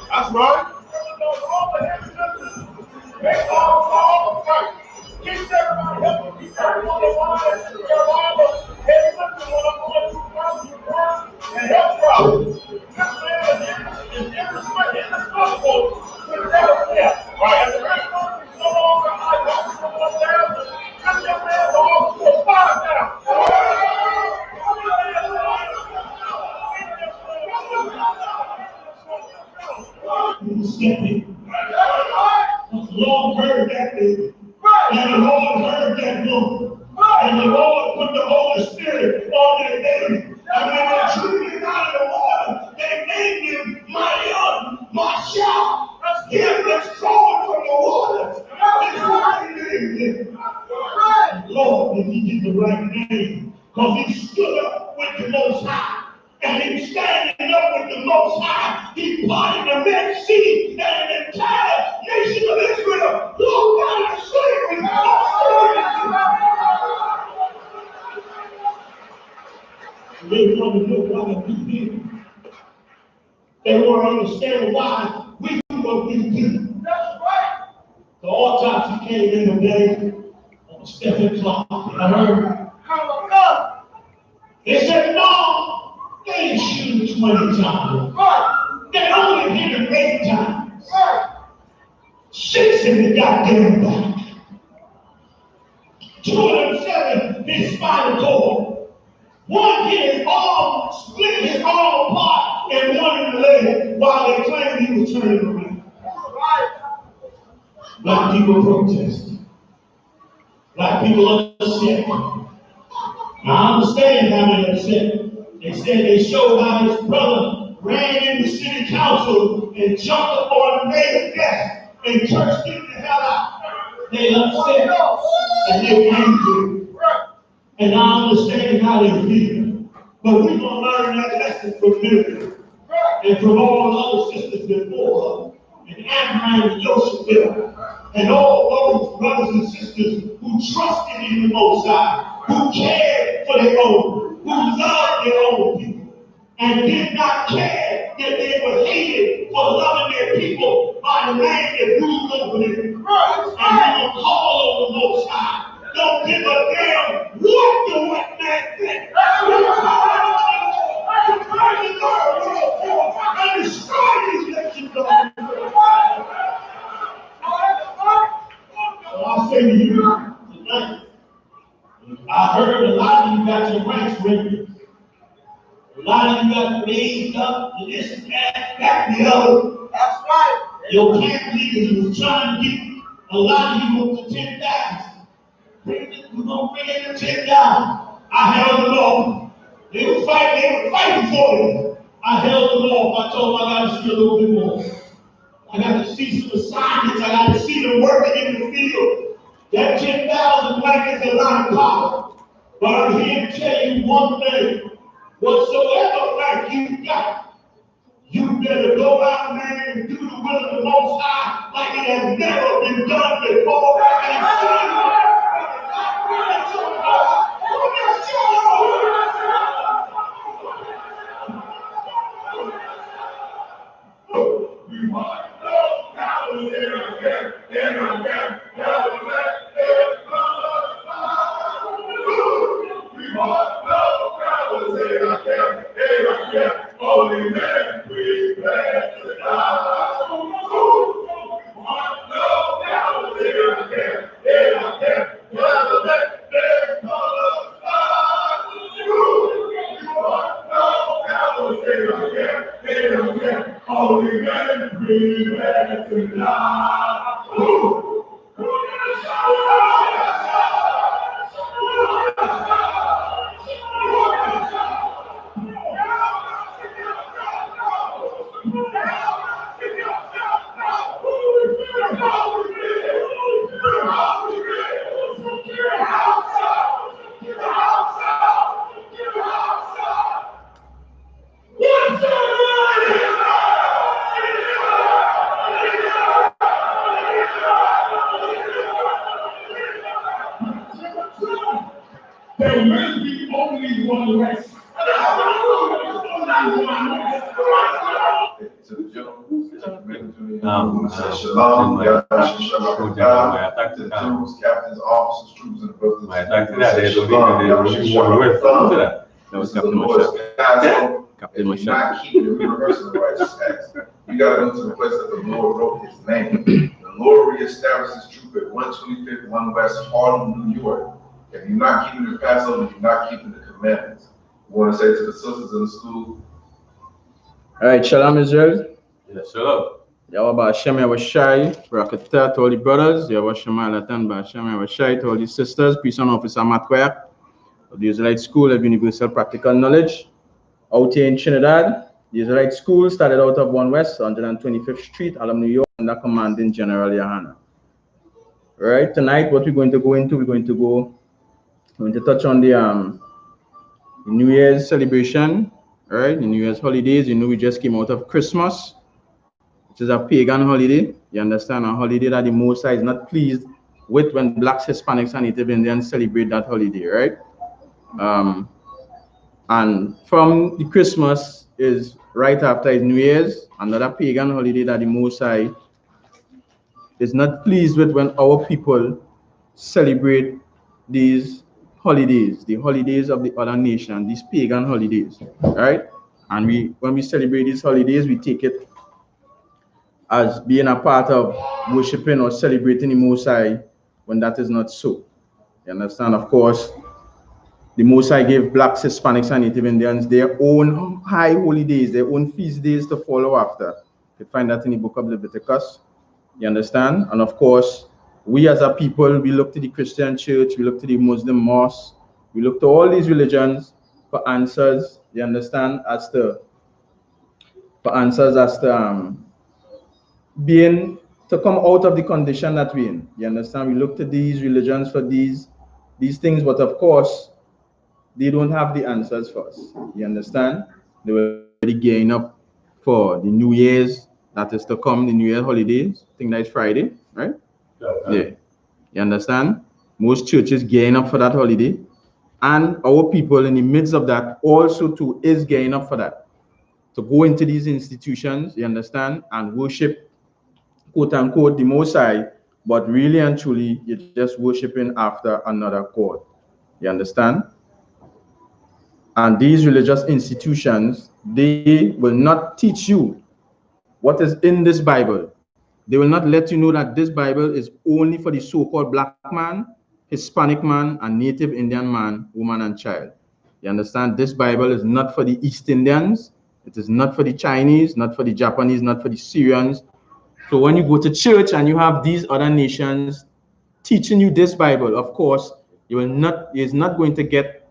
That's right. The Lord heard that thing. And the Lord heard that book. And the Lord put the Holy Spirit on their name. And when they drew him out of the water, they named him my shout. Him that's drawn from the water. That's why he named him. Lord, did he get the right name? Because he stood up with the Most High. And in standing up with the Most High, he parted the Red Sea and an entire nation of Israel looked down and slavery. They want to know why we did. They want to understand why we do what we do. That's right. So all times he came in the day on a stepping clock. I heard. They said, no, they ain't shooting 20 times. Right. They only hit him 8 times. Right. 6 in the goddamn back. 2 of them 7 his spinal cord. 1 hit his arm, split his arm apart, and 1 in the leg while they claimed he was turning around. Right. Black people protesting. Black people upset. I understand how they upset. They said they showed how his brother ran in the city council and jumped up on the mayor's desk and cursed him the hell out. They upset and they angry. And I understand how they feel. But we're going to learn that lesson from Miriam and from all the other sisters before her, and Abraham and Joshua, and all those brothers and sisters who trusted in the Most High, who cared for their own, who loved their own people, and did not care that they were hated for loving their people by the man that ruled over them. And we will call on the Most High. Don't give a damn what the white man thinks. And destroy these nations. So I say to you tonight, I heard a lot of you got your ranks ready. A lot of you got raised up to this and that, the other. That's right. Your camp leaders was trying to get a lot of you up to 10,000. We're going to bring in the 10,000. I held them off. They were fighting for it. I held them off. I told them I got to see a little bit more. I got to see some assignments. I got to see them working in the field. That 10,000 blankets is a lot of power. But I'm here to tell you one thing. Whatsoever rank you got, you better go out, man, and do the will of the Most High like it has never been done before. Holy man, we pray to God. No, now, here I can. Holy man, bring back to life. Who there will be only one race. To the gentleman, Shalom, Shalom, the Jews, captains, officers, troops, and brothers. Captain Mashal. Not keeping the rehearsal of righteous acts. You got to go to the place that the Lord wrote his name. The Lord reestablished his troop at 125th, 1 West Harlem, New York. If you're not keeping the Passover, you're not keeping the commandments. You want to say to the sisters in the school? All right, Shalom Israel. Yes, shalom. Yahweh Hashem Yahweh Barakatah to all the brothers. Yahweh Shema Latan Hashem Yahweh to all the sisters. Peace and officer Matkwaya of the Israelite School of Universal Practical Knowledge. Out here in Trinidad, the Israelite School started out of 1 West, 125th Street, Harlem, New York, under commanding General Yahanna. All right, tonight what we're going to go into, we're going to touch on the New Year's celebration. All right, the New Year's holidays. You know, we just came out of Christmas, which is a pagan holiday. You understand? A holiday that the Most High is not pleased with when blacks, Hispanics, and Native Indians celebrate that holiday, right? And from the Christmas is right after his New Year's, another pagan holiday that the Most High is not pleased with when our people celebrate these holidays, the holidays of the other nation, these pagan holidays, right? And when we celebrate these holidays, we take it as being a part of worshiping or celebrating the Most High when that is not so. You understand? Of course, the Most High gave blacks, Hispanics, and Native Indians their own high holy days, their own feast days to follow after. You can find that in the book of Leviticus. You understand? And of course, we as a people, we look to the Christian church, we look to the Muslim mosque, we look to all these religions for answers. You understand? Being to come out of the condition that we're in. You understand? We look to these religions for these things, but of course, they don't have the answers for us. You understand? They were already gearing up for the New Year's that is to come, the New Year holidays. I think that's Friday, right? Yeah. You understand? Most churches gearing up for that holiday. And our people in the midst of that also too is gearing up for that. To go into these institutions, you understand, and worship, quote unquote, the Most High, but really and truly, you're just worshiping after another God. You understand? And these religious institutions, they will not teach you what is in this Bible. They will not let you know that this Bible is only for the so-called black man, Hispanic man, and Native Indian man, woman, and child. You understand? This Bible is not for the East Indians. It is not for the Chinese, not for the Japanese, not for the Syrians. So when you go to church and you have these other nations teaching you this Bible, of course, you're not going to get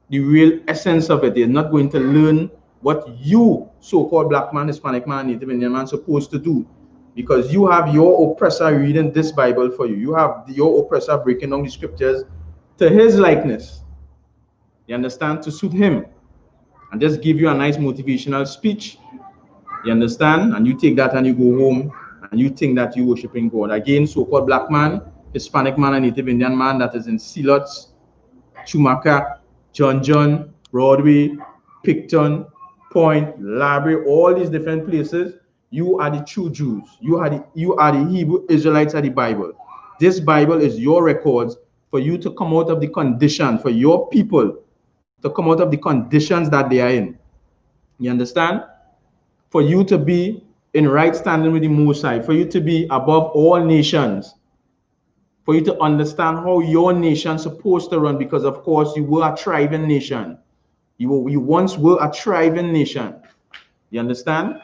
the real essence of it. They're not going to learn what you, so-called black man, Hispanic man, Native Indian man, supposed to do. Because you have your oppressor reading this Bible for you. You have your oppressor breaking down the scriptures to his likeness. You understand? To suit him. And just give you a nice motivational speech. You understand? And you take that and you go home and you think that you're worshiping God. Again, so-called black man, Hispanic man, and Native Indian man that is in Silots, Chumaka, John, Broadway, Picton, Point, Library, all these different places. You are the true Jews. You are the Hebrew Israelites of the Bible. This Bible is your records for you to come out of the condition, for your people to come out of the conditions that they are in. You understand? For you to be in right standing with the Most High, for you to be above all nations, for you to understand how your nation is supposed to run, because of course you were a thriving nation. You once were a thriving nation. You understand?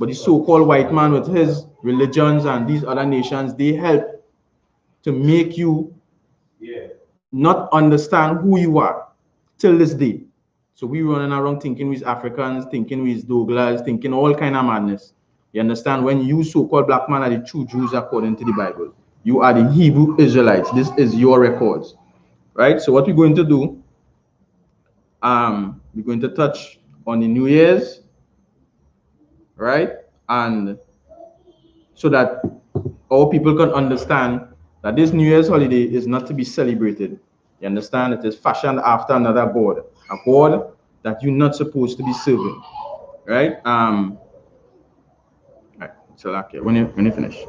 But the so-called white man with his religions and these other nations, they help to make you not understand who you are till this day. So we running around thinking we're Africans, thinking we're Douglas, thinking all kind of madness. You understand? When you so-called black man are the true Jews according to the Bible, you are the Hebrew Israelites. This is your records, right? So what we're going to do, we're going to touch on the New Year's, right? And so that our people can understand that this New Year's holiday is not to be celebrated. You understand? It is fashioned after another God, a God that you're not supposed to be serving, right? Right. So okay, when you finish.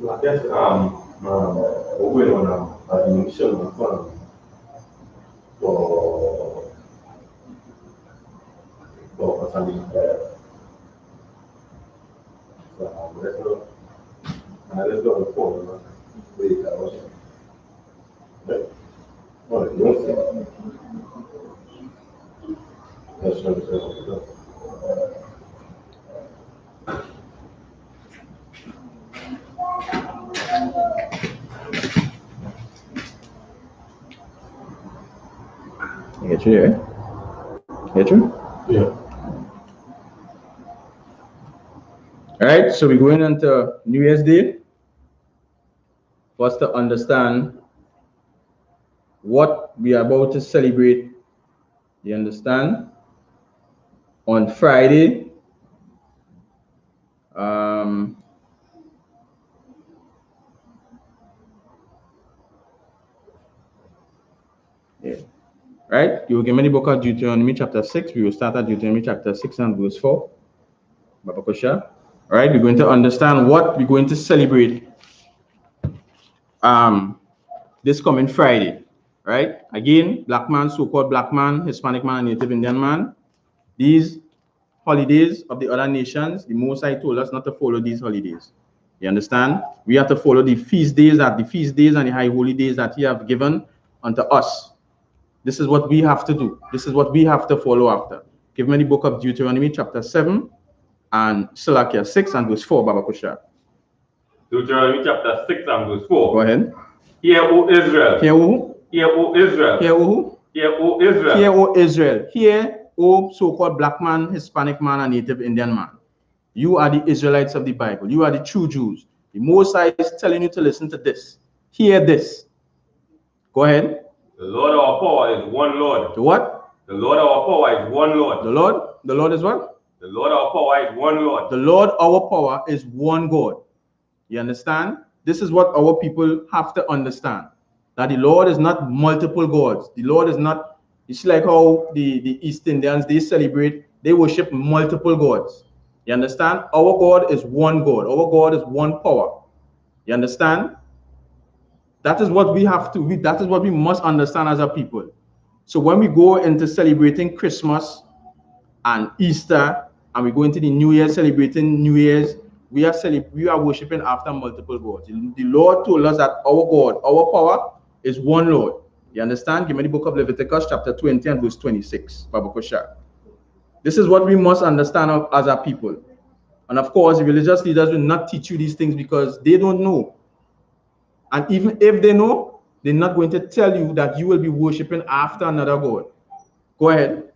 I guess we're going on a mission for something. So let's go to phone. What you want? Get you there? Get you? Yeah. All right, so we're going into New Year's Day for us to understand what we are about to celebrate. You understand? On Friday, yeah, right? You will give me the book of Deuteronomy chapter 6. We will start at Deuteronomy chapter 6 and verse 4. Babakosha. All right, we're going to understand what we're going to celebrate this coming Friday, right? Again, black man, so-called black man, Hispanic man, Native Indian man. These holidays of the other nations, the Most High told us not to follow these holidays. You understand? We have to follow the feast days and the high holy days that He have given unto us. This is what we have to do. This is what we have to follow after. Give me the book of Deuteronomy chapter 7 and Salakia 6 and verse 4, Baba Kusha. Deuteronomy chapter 6 and verse 4. Go ahead. Hear, O Israel. Hear, O. Hear, O Israel. Hear, O. Hear, O Israel. Hear, O Israel. Hear, O so-called black man, Hispanic man, and Native Indian man. You are the Israelites of the Bible. You are the true Jews. The Most High is telling you to listen to this. Hear this. Go ahead. The Lord our power is one Lord. The what? The Lord our power is one Lord. The Lord? The Lord is what? The Lord our power is one Lord. The Lord our power is one God. You understand? This is what our people have to understand. That the Lord is not multiple gods. The Lord is not, it's like how the East Indians, they celebrate, they worship multiple gods. You understand? Our God is one God. Our God is one power. You understand? That is what we have to, that is what we must understand as a people. So when we go into celebrating Christmas and Easter, and we go into the New Year celebrating New Year's, we are worshiping after multiple gods. The Lord told us that our God, our power is one Lord. You understand? Give me the book of Leviticus chapter 20 and verse 26. Babakosha. This is what we must understand as a people. And of course, the religious leaders will not teach you these things because they don't know. And even if they know, they're not going to tell you that you will be worshiping after another God. Go ahead.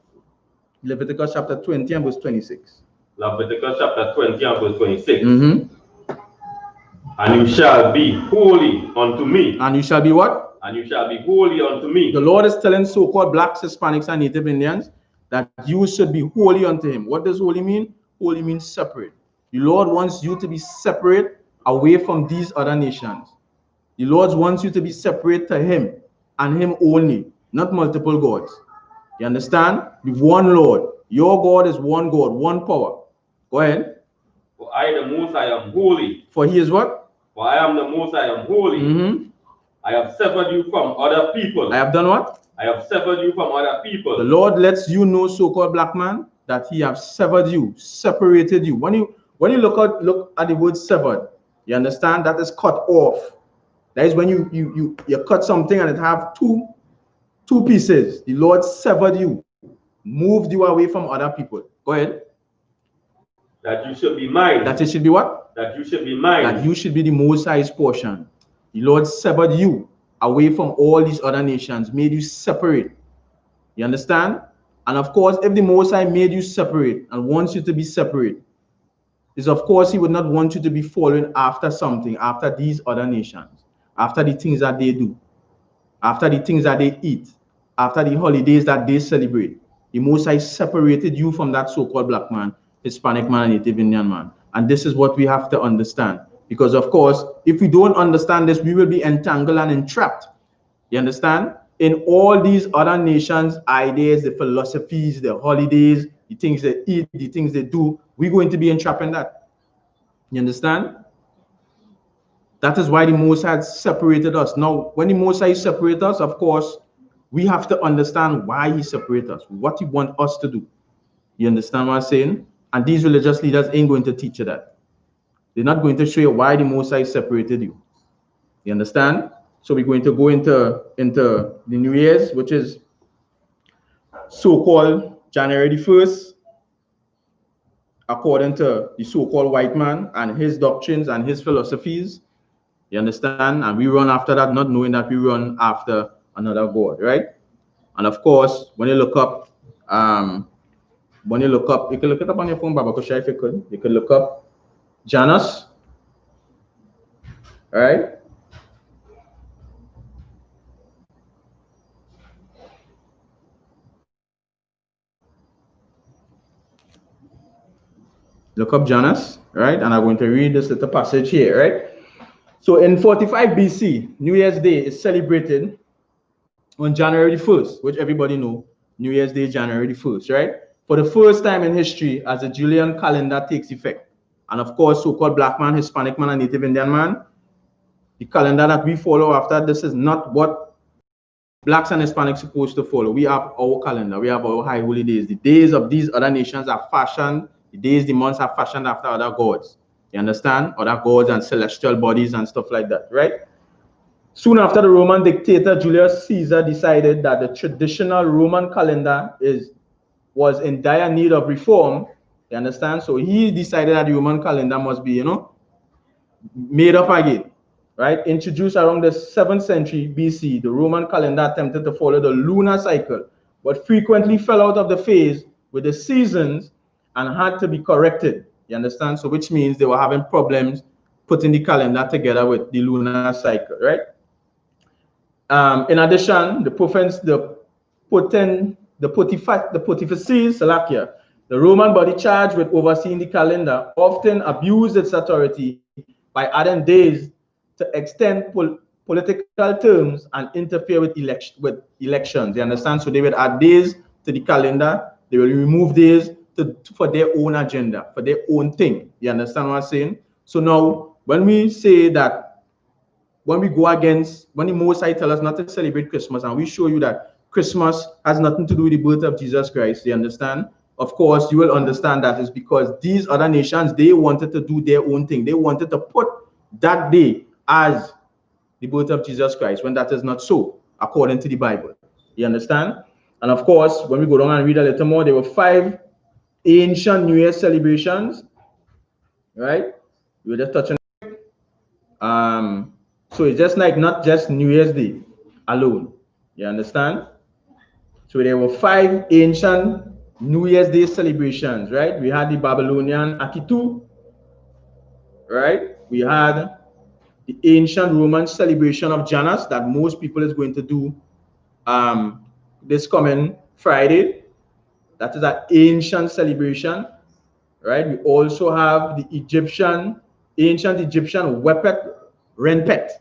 Leviticus chapter 20 and verse 26. Leviticus chapter 20 and verse 26. And you shall be holy unto me. And you shall be what? And you shall be holy unto me. The Lord is telling so-called blacks, Hispanics, and Native Indians that you should be holy unto Him. What does holy mean? Holy means separate. The Lord wants you to be separate away from these other nations. The Lord wants you to be separate to Him and Him only, not multiple gods. You understand? The one Lord. Your God is one God, one power. Go ahead. For I, the Most High, am holy. For He is what? For I am the Most High, am holy. I have severed you from other people. I have done what? I have severed you from other people. The Lord lets you know, so-called black man, that he have severed you, separated you. When you look at the word severed, you understand that is cut off. That is when you cut something and it have two pieces. The Lord severed you, moved you away from other people. Go ahead. That you should be mine. That it should be what? That you should be mine. That you should be the Most High's portion. The Lord severed you away from all these other nations, made you separate. You understand? And of course, if the Most High made you separate and wants you to be separate, is of course he would not want you to be following after something, after these other nations, after the things that they do, after the things that they eat, after the holidays that they celebrate. The Most High separated you from that so-called black man, Hispanic man, and Native Indian man. And this is what we have to understand. Because of course, if we don't understand this, we will be entangled and entrapped. You understand? In all these other nations' ideas, the philosophies, the holidays, the things they eat, the things they do, we're going to be entrapped in that. You understand? That is why the Most High separated us. Now, when the Most High separates us, of course, we have to understand why he separated us, what he wants us to do. You understand what I'm saying? And these religious leaders ain't going to teach you that. They're not going to show you why the Most High separated you. You understand? So we're going to go into the New Year's, which is so-called January the 1st, according to the so-called white man and his doctrines and his philosophies. You understand? And we run after that, not knowing that we run after another God, right? And of course, when you look up, you can look it up on your phone, Baba Kusha, if you could. You could look up Janus, right? Look up Janus, right? And I'm going to read this little passage here, right? So in 45 BC, New Year's Day is celebrated on January the 1st, which everybody know, New Year's Day, January the 1st, right? For the first time in history, as a Julian calendar takes effect. And of course, so-called black man, Hispanic man, and Native Indian man, the calendar that we follow after this is not what blacks and Hispanics supposed to follow. We have our calendar. We have our high holy days. The days of these other nations are fashioned. The days, the months are fashioned after other gods. You understand? Other gods and celestial bodies and stuff like that, right? Soon after, the Roman dictator Julius Caesar decided that the traditional Roman calendar was in dire need of reform. You understand? So he decided that the Roman calendar must be, made up again. Right? Introduced around the 7th century BC, the Roman calendar attempted to follow the lunar cycle, but frequently fell out of the phase with the seasons and had to be corrected. You understand? So which means they were having problems putting the calendar together with the lunar cycle, right? In addition, the Pontifices, the Roman body charged with overseeing the calendar, often abused its authority by adding days to extend political terms and interfere with elections. You understand? So they would add days to the calendar. They will remove days for their own agenda, for their own thing. You understand what I'm saying? So now, when we say that, when we go against, when the Most High tell us not to celebrate Christmas, and we show you that Christmas has nothing to do with the birth of Jesus Christ, you understand? Of course, you will understand that it's because these other nations, they wanted to do their own thing. They wanted to put that day as the birth of Jesus Christ, when that is not so, according to the Bible. You understand? And of course, when we go down and read a little more, there were 5 ancient New Year celebrations, right? We were just touching. So it's just like not just New Year's Day alone. You understand? So there were 5 ancient New Year's Day celebrations, right? We had the Babylonian Akitu, right? We had the ancient Roman celebration of Janus that most people is going to do this coming Friday. That is an ancient celebration, right? We also have the ancient Egyptian Wepet Renpet.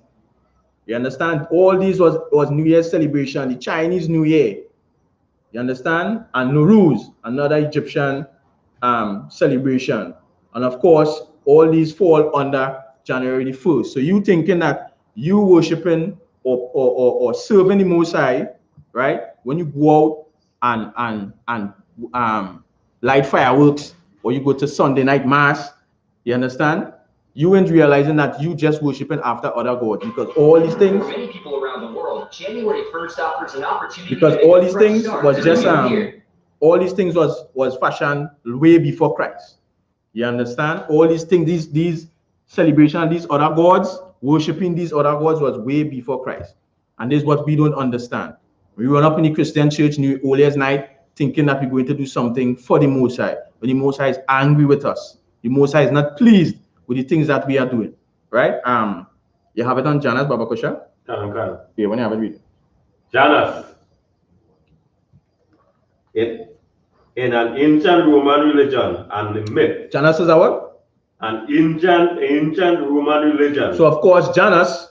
You understand? All these was New Year's celebration, the Chinese New Year. You understand? And Nowruz, another Egyptian celebration. And of course, all these fall under January the 1st. So you thinking that you worshiping or serving the Most High right? When you go out and light fireworks, or you go to Sunday night mass, you understand? You ain't realizing that you just worshiping after other gods, because all these things. For many people around the world, January 1st offers an opportunity. Because all these things was just all these things was fashioned way before Christ. You understand? All these things, these celebrations, these other gods, worshiping these other gods was way before Christ. And this is what we don't understand. We run up in the Christian church New Year's night thinking that we're going to do something for the Most High. But the Most High is angry with us. The Most High is not pleased with the things that we are doing. Right? You have it on Janus, Baba Kusha? Yeah, when you have it, read it. Janus. In an ancient Roman religion and the myth. Janus is a what? An ancient Roman religion. So of course, Janus,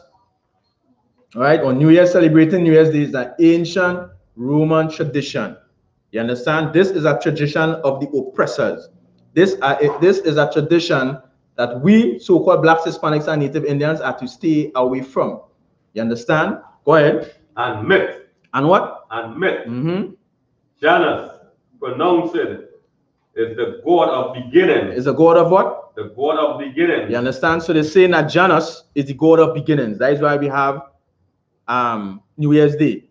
right, on New Year, celebrating New Year's Day is an ancient Roman tradition. You understand? This is a tradition of the oppressors. This is a tradition that we, so-called Blacks, Hispanics, and Native Indians, are to stay away from. You understand? Go ahead. And myth. And what? And myth. Janus, pronounced, is the god of beginnings. Is the god of what? The god of beginnings. You understand? So they're saying that Janus is the god of beginnings. That is why we have New Year's Day,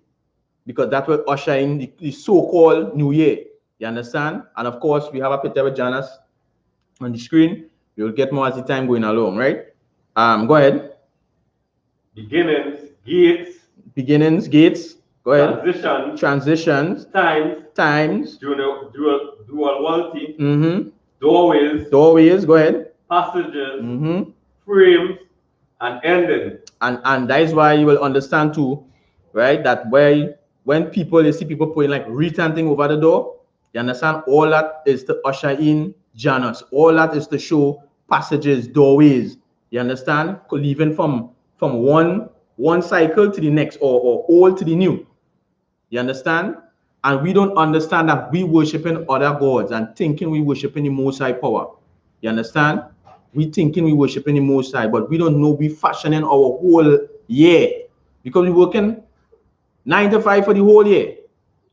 because that will usher in the so-called New Year. You understand? And of course, we have a picture with Janus on the screen. You'll get more as the time going along, right? Go ahead. Beginnings, gates. Beginnings, gates. Go ahead. Transitions. Transitions. Times. Duality. Doorways. Doorways. Go ahead. Passages. Frames. And ending. And that is why you will understand too, right? That when you see people putting like written over the door, you understand all that is to usher in Janus. All that is to show passages, doorways. You understand? Leaving from one cycle to the next, or old to the new. You understand? And we don't understand that we worshiping other gods and thinking we worshiping the Most High power. You understand? We thinking we worshiping the Most High, but we don't know we fashioning our whole year, because we working 9 to 5 for the whole year.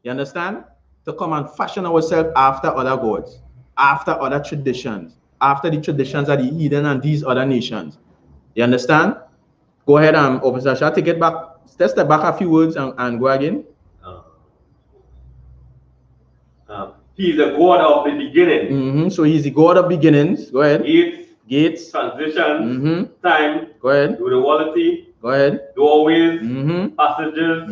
You understand? To come and fashion ourselves after other gods, after other traditions, after the traditions of the heathen and these other nations. You understand? Go ahead, Officer Shah, take it back. Let's step back a few words and go again. He's the god of the beginning. So he's the god of beginnings. Go ahead. Gates. Transitions. Time. Go ahead. Duality. Go ahead. Doorways. Passages.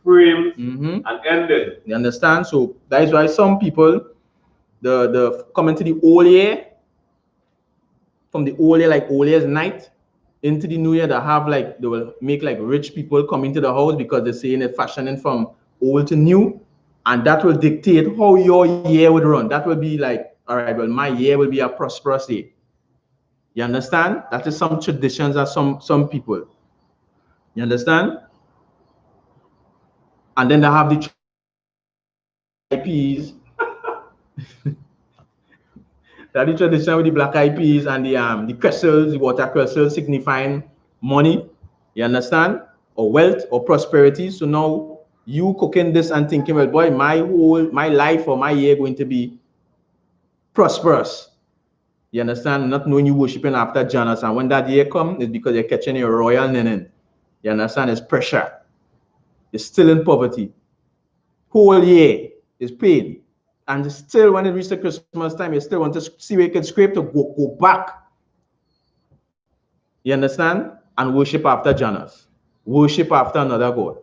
Frames. And ending. You understand? So that is why some people, the coming to the old year, from the old year, like old year's night, into the new year, they will make like rich people come into the house, because they're saying it fashioning from old to new, and that will dictate how your year would run. That will be like, all right, well, my year will be a prosperous year. You understand? That is some traditions of some people. You understand? And then they have the IPs. That the tradition with the black eyed peas and the crystals, the water crystals, signifying money, you understand, or wealth or prosperity. So now you cooking this and thinking, well, boy, my life or my year going to be prosperous. You understand? Not knowing you worshiping after Janus, and when that year comes, it's because you're catching your royal linen. You understand? It's pressure. You're still in poverty. Whole year is paid. And still, when it reaches the Christmas time, you still want to see where you can scrape to go back. You understand? And worship after Janus. Worship after another god.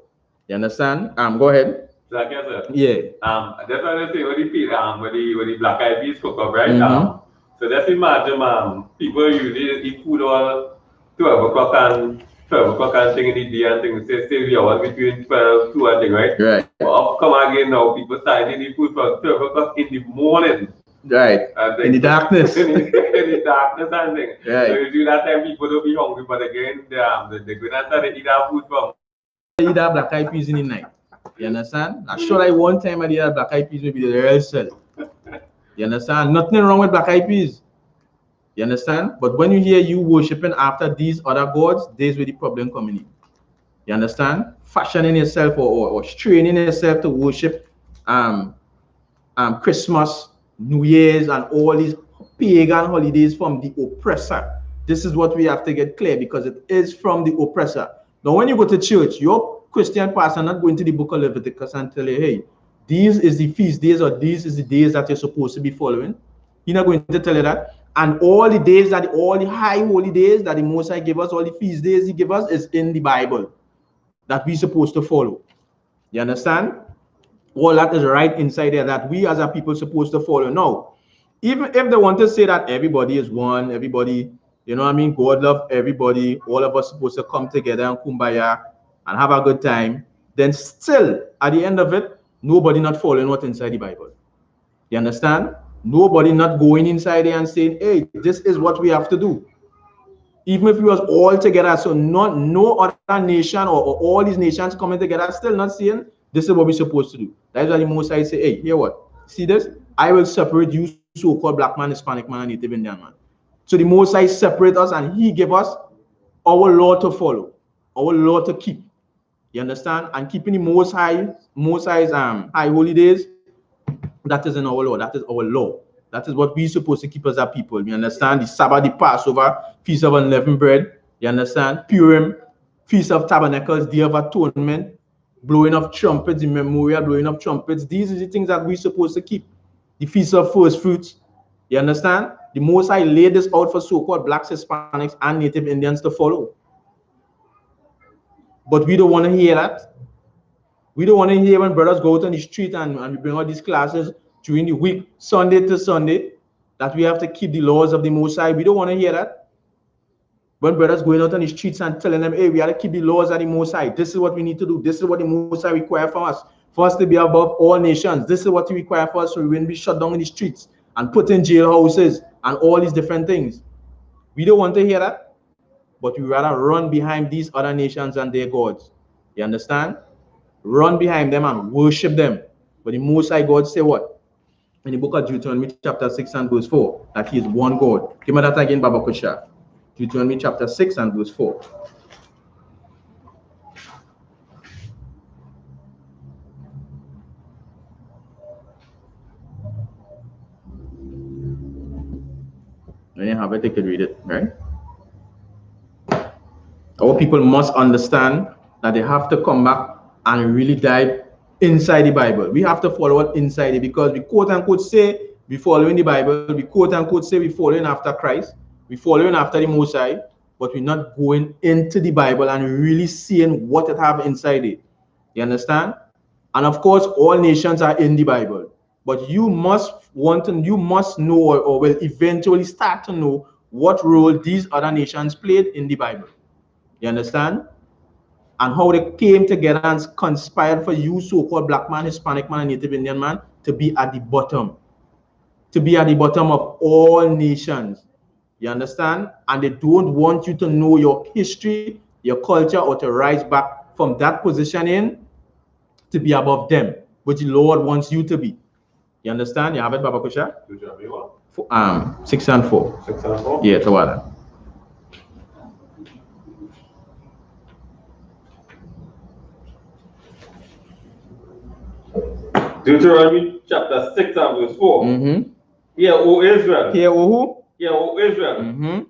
You understand? Go ahead. Like I said, yeah. That's what I say when the black eyed peas cook up, right? So let's imagine, people usually eat food all 12 o'clock and thing in the day and things. Say we are between 12, 2 and thing, right? Right. But come again now, people start eating food from 12 o'clock in the morning. Right. In the darkness. in the darkness and things. Right. So usually that time people don't be hungry, but again, they're going to start to eat our food from. Eat our black eyed peas in the night. You understand? I'm sure like one time I did that black eyed peas, maybe the real self. You understand? Nothing wrong with black eyed peas. You understand? But when you hear you worshiping after these other gods, there's where the problem coming in. You understand? Fashioning yourself or training yourself to worship Christmas, New Year's, and all these pagan holidays from the oppressor. This is what we have to get clear, because it is from the oppressor. Now, when you go to church, your Christian pastor not going to the book of Leviticus and tell you, hey, these is the feast days, or these is the days that you're supposed to be following. He's not going to tell you that. And all the days that all the high holy days that the Most High give us, all the feast days he give us, is in the Bible that we're supposed to follow. You understand? All that is right inside there that we as a people supposed to follow. Now, even if they want to say that everybody is one, everybody, you know what I mean, God love everybody, all of us supposed to come together and kumbaya and have a good time, then still at the end of it, nobody not following what's inside the Bible. You understand? Nobody not going inside there and saying, hey, this is what we have to do. Even if we was all together, so no other nation or all these nations coming together, still not saying this is what we're supposed to do. That's why the Most High say, hey, hear what? See this? I will separate you, so-called black man, Hispanic man, and Native Indian man. So the Most High separate us, and he give us our law to follow, our law to keep. You understand? And keeping the Most High's high holy days, that is in our law. That is our law. That is what we're supposed to keep as a people. You understand? The Sabbath, the Passover, Feast of Unleavened Bread. You understand? Purim, Feast of Tabernacles, Day of Atonement, blowing of trumpets, the memorial blowing of trumpets. These are the things that we're supposed to keep. The Feast of First Fruits. You understand? The Most High laid this out for so-called blacks, Hispanics, and Native Indians to follow. But we don't want to hear that. We don't want to hear when brothers go out on the street and we bring out these classes during the week, Sunday to Sunday, that we have to keep the laws of the Most High. We don't want to hear that. When brothers going out on the streets and telling them, hey, we have to keep the laws of the Most High. This is what we need to do. This is what the Most High require from us. For us to be above all nations. This is what he require for us, so we won't be shut down in the streets and put in jailhouses and all these different things. We don't want to hear that. But we rather run behind these other nations and their gods. You understand? Run behind them and worship them. But the Most High God say what? In the book of Deuteronomy chapter 6 and verse 4, that he is one God. Give me that again, Baba Kusha. Deuteronomy chapter 6 and verse 4. When you have it, you can read it, right? Our people must understand that they have to come back and really dive inside the Bible. We have to follow it inside it, because we quote unquote say we following the Bible, we quote unquote say we following after Christ, we following after the Most High, but we're not going into the Bible and really seeing what it have inside it. You understand? And of course, all nations are in the Bible, but you must know or will eventually start to know what role these other nations played in the Bible. You understand? And how they came together and conspired for you, so-called black man, Hispanic man, and Native Indian man, to be at the bottom. To be at the bottom of all nations. You understand? And they don't want you to know your history, your culture, or to rise back from that position in to be above them, which the Lord wants you to be. You understand? You have it, Baba Kusha? 6 and 4. 6 and 4? Yeah, Tawada. Deuteronomy chapter 6 and verse 4. Mm-hmm. Hear, O Israel. Hear, O who? Hear, O Israel. Mm-hmm.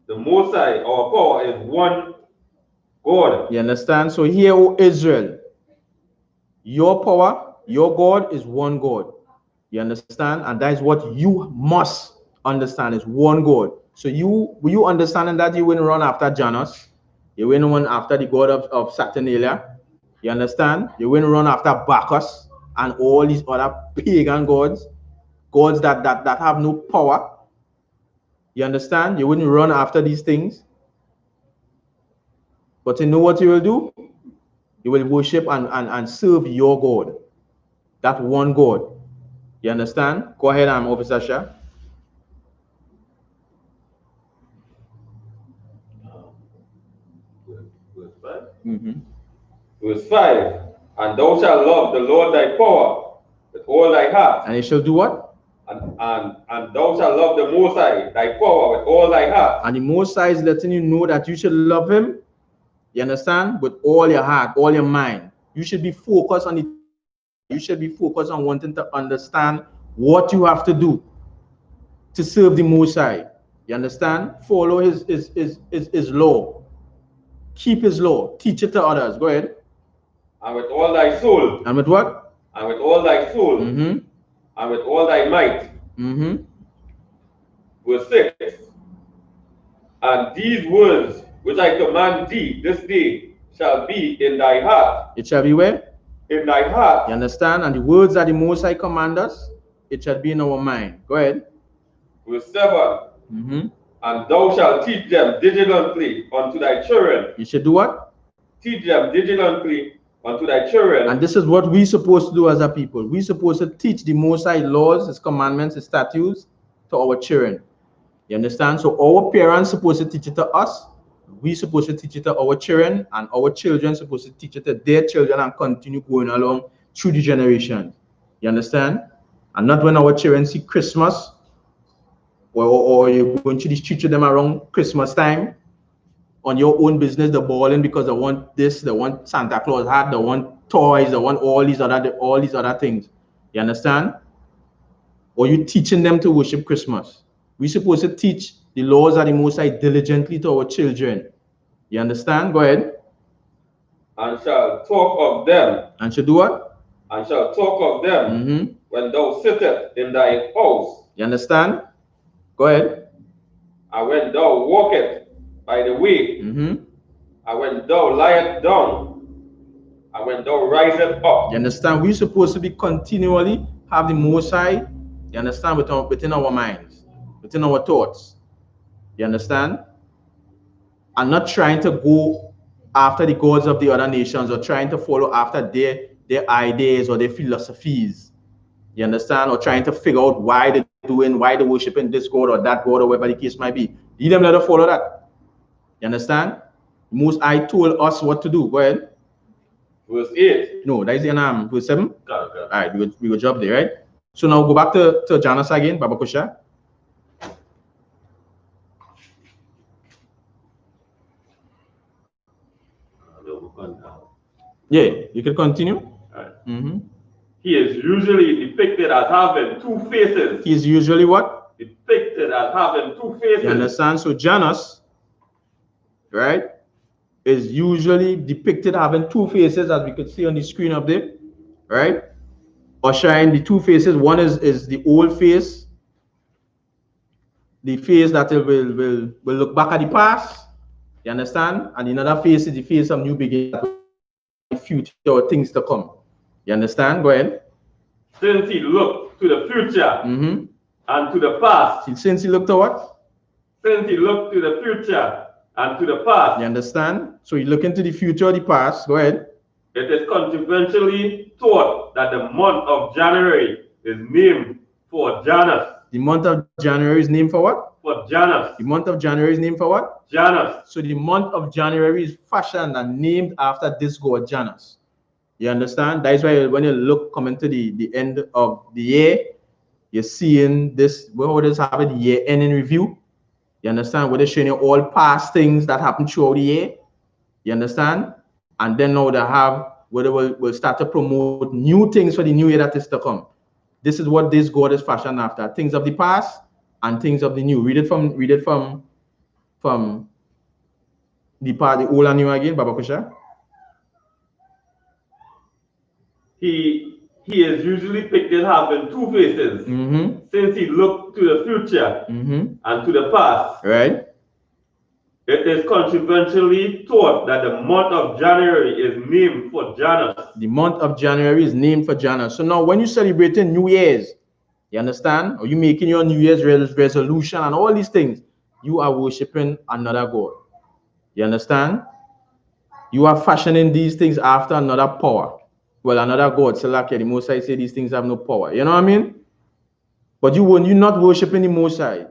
The Most High, our power, is one God. You understand? So hear, O Israel, your power, your God is one God. You understand? And that is what you must understand, is one God. So you understanding that you wouldn't run after Janus, you wouldn't run after the god of Saturnalia. You understand? You wouldn't run after Bacchus and all these other pagan gods that have no power. You understand? You wouldn't run after these things. But you know what you will do? You will worship and serve your God. That one God. You understand? Go ahead, Officer Shah. Verse 5. Mm-hmm. Verse 5. And thou shalt love the Lord thy power with all thy heart. And he shall do what? And thou shalt love the Most High thy power with all thy heart. And the Most High is letting you know that you should love him You understand? With all your heart, all your mind. You should be focused on it. You should be focused on wanting to understand what you have to do to serve the Most High. You understand? Follow his law. Keep his law. Teach it to others. Go ahead. And with all thy soul. And with what? And with all thy soul. Mm-hmm. And with all thy might. Mm-hmm. Verse 6. And these words which I command thee this day shall be in thy heart. It shall be where? In thy heart. You understand? And the words that the Most High command us, it shall be in our mind. Go ahead. Verse 7. Mm-hmm. And thou shalt teach them diligently unto thy children. You should do what? Teach them diligently unto thy children. And this is what we're supposed to do as a people. We're supposed to teach the Most High laws, his commandments, his statutes to our children. You understand? So our parents supposed to teach it to us. We're supposed to teach it to our children, and our children supposed to teach it to their children and continue going along through the generations. You understand? And not when our children see Christmas or you're going to the street with them around Christmas time on your own business, they're balling because they want this, they want Santa Claus hat, they want toys, they want all these other things. You understand? Or you teaching them to worship Christmas. We're supposed to teach the laws of the Most High diligently to our children. You understand? Go ahead. And shall talk of them. And shall do what? And shall talk of them when thou sittest in thy house. You understand? Go ahead. And when thou walkest by the way. And when thou liest down. And when thou risest up. You understand? We're supposed to be continually have the Most High, you understand, within our minds, within our thoughts. You understand? And not trying to go after the gods of the other nations or trying to follow after their ideas or their philosophies. You understand? Or trying to figure out why they're worshiping this God or that God or whatever the case might be. Leave them let them follow that. You understand? Most High told us what to do. Go ahead. Verse 8. No, that is in verse 7. Okay. All right, we will drop there, right? So now go back to Janice again, Baba Kusha. Yeah, you can continue. Right. He is usually depicted as having two faces. He is usually what? Depicted as having two faces. You understand? So Janus, right, is usually depicted having two faces, as we could see on the screen up there, right? Or showing the two faces. One is the old face, the face that will look back at the past. You understand? And another face is the face of new beginning, future things to come. You understand? Go ahead. Since he looked to the future and to the past. Since he looked to what? Since he looked to the future and to the past. You understand? So you look into the future or the past. Go ahead. It is controversially thought that the month of January is named for Janus. The month of January is named for what? For Janus. The month of January is named for what? Janus. So the month of January is fashioned and named after this god Janus. You understand? That is why when you look coming to the end of the year, you're seeing this, what is having the year end in review. You understand? Where they're showing you all past things that happened throughout the year. You understand? And then now they have where they will start to promote new things for the new year that is to come. This is what this God is fashioned after. Things of the past and things of the new. Read it from the part, the old and new again, Baba Kusha. He is usually depicted having two faces. Since he looked to the future and to the past. Right. It is controversially thought that the month of January is named for Janus. The month of January is named for Janus. So now when you're celebrating New Year's, you understand? Or you making your New Year's resolution and all these things, you are worshiping another God. You understand? You are fashioning these things after another power. Well, another God. So like the Most High say these things have no power. You know what I mean? But you're not worshiping the Most High.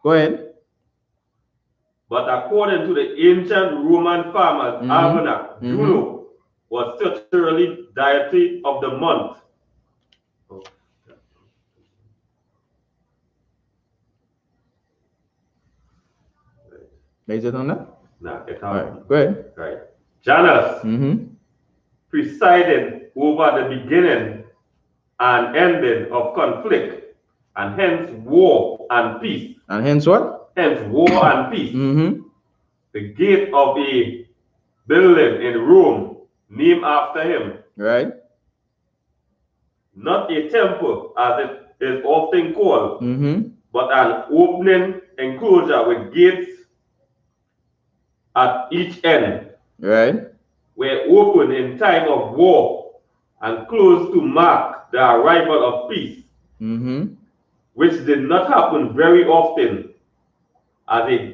Go ahead. But according to the ancient Roman farmers' almanac, Juno was statutorily deity of the month. Is it on that? Nah, get All out. right, go ahead. Right. Janus Mm-hmm. presided over the beginning and ending of conflict, and hence war and peace. And hence what? Hence war and peace. Mm-hmm. The gate of a building in Rome named after him. Right. Not a temple as it is often called, Mm-hmm. but an opening enclosure with gates at each end, Right. were open in time of war and closed to mark the arrival of peace, Mm-hmm. which did not happen very often. As a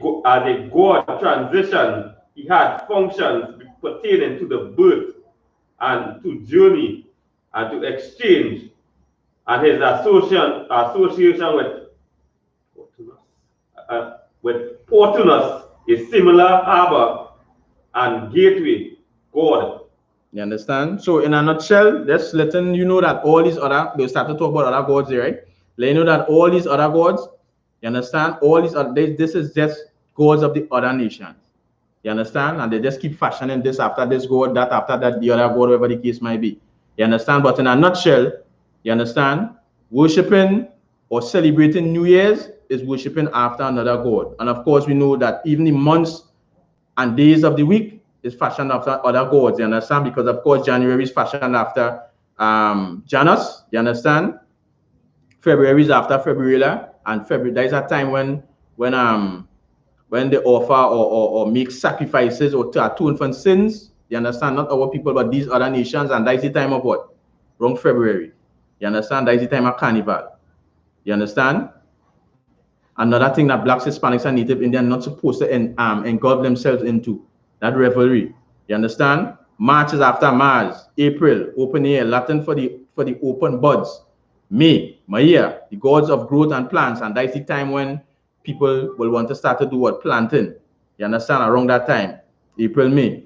god transition, he had functions pertaining to the birth and to journey and to exchange, and his association with Portunus, a similar harbor and gateway god. You understand? So in a nutshell, that's letting you know that all these other, they started to talk about other gods there, right? Let you know that all these other gods, you understand? All these other, this is just gods of the other nations. You understand? And they just keep fashioning this after this god, that after that, the other god, whatever the case might be. You understand? But in a nutshell, you understand? Worshipping or celebrating New Year's is worshipping after another god. And of course, we know that even the months and days of the week is fashioned after other gods, you understand? Because of course January is fashioned after Janus, you understand? February is after February, and February there is a time when they offer or make sacrifices or to atone for sins, you understand? Not our people but these other nations, and that is the time of what? Wrong February. You understand? That is the time of carnival. You understand? Another thing that blacks, Hispanics, and Native Indians are not supposed to engulf themselves into, that revelry. You understand? March is after Mars. April, open air, Latin for the open buds. May, Maya, the gods of growth and plants, and that's the time when people will want to start to do what? Planting. You understand? Around that time, April, May.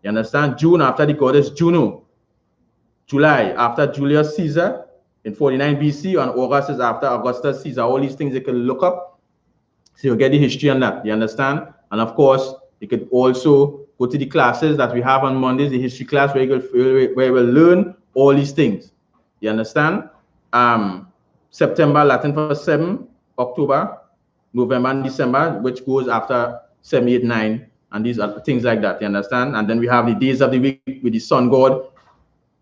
You understand? June after the goddess Juno. July after Julius Caesar in 49 BC, and August is after Augustus Caesar. All these things you can look up. So you get the history on that, you understand? And of course, you could also go to the classes that we have on Mondays, the history class, where you will learn all these things. You understand? September, Latin for 7, October, November, and December, which goes after 7, 8, 9, and these are things like that, you understand? And then we have the days of the week with the sun god,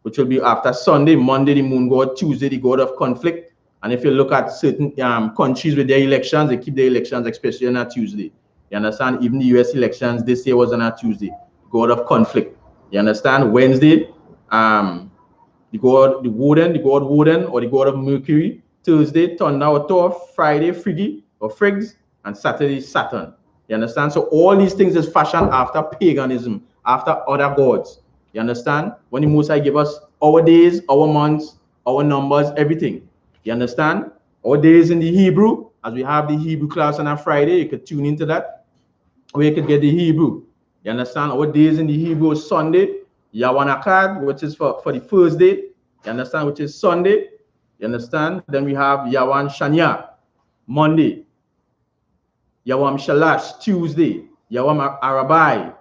which will be after Sunday, Monday, the moon god, Tuesday, the god of conflict. And if you look at certain countries with their elections, they keep their elections especially on a Tuesday. You understand? Even the US elections this year was on a Tuesday. God of conflict. You understand? Wednesday, the god Woden, or the god of Mercury. Thursday, Thunder or Thor. Friday, Friggy or Friggs, and Saturday, Saturn. You understand? So all these things is fashioned after paganism, after other gods. You understand? When the Most High gave us our days, our months, our numbers, everything. You understand? Our days in the Hebrew, as we have the Hebrew class on a Friday, you could tune into that, or you could get the Hebrew. You understand? Our days in the Hebrew is Sunday, Yawanakad, which is for the first day. You understand? Which is Sunday. You understand? Then we have Yawan Shanya, Monday. Yawam Shalash, Tuesday. Yawam Arabai,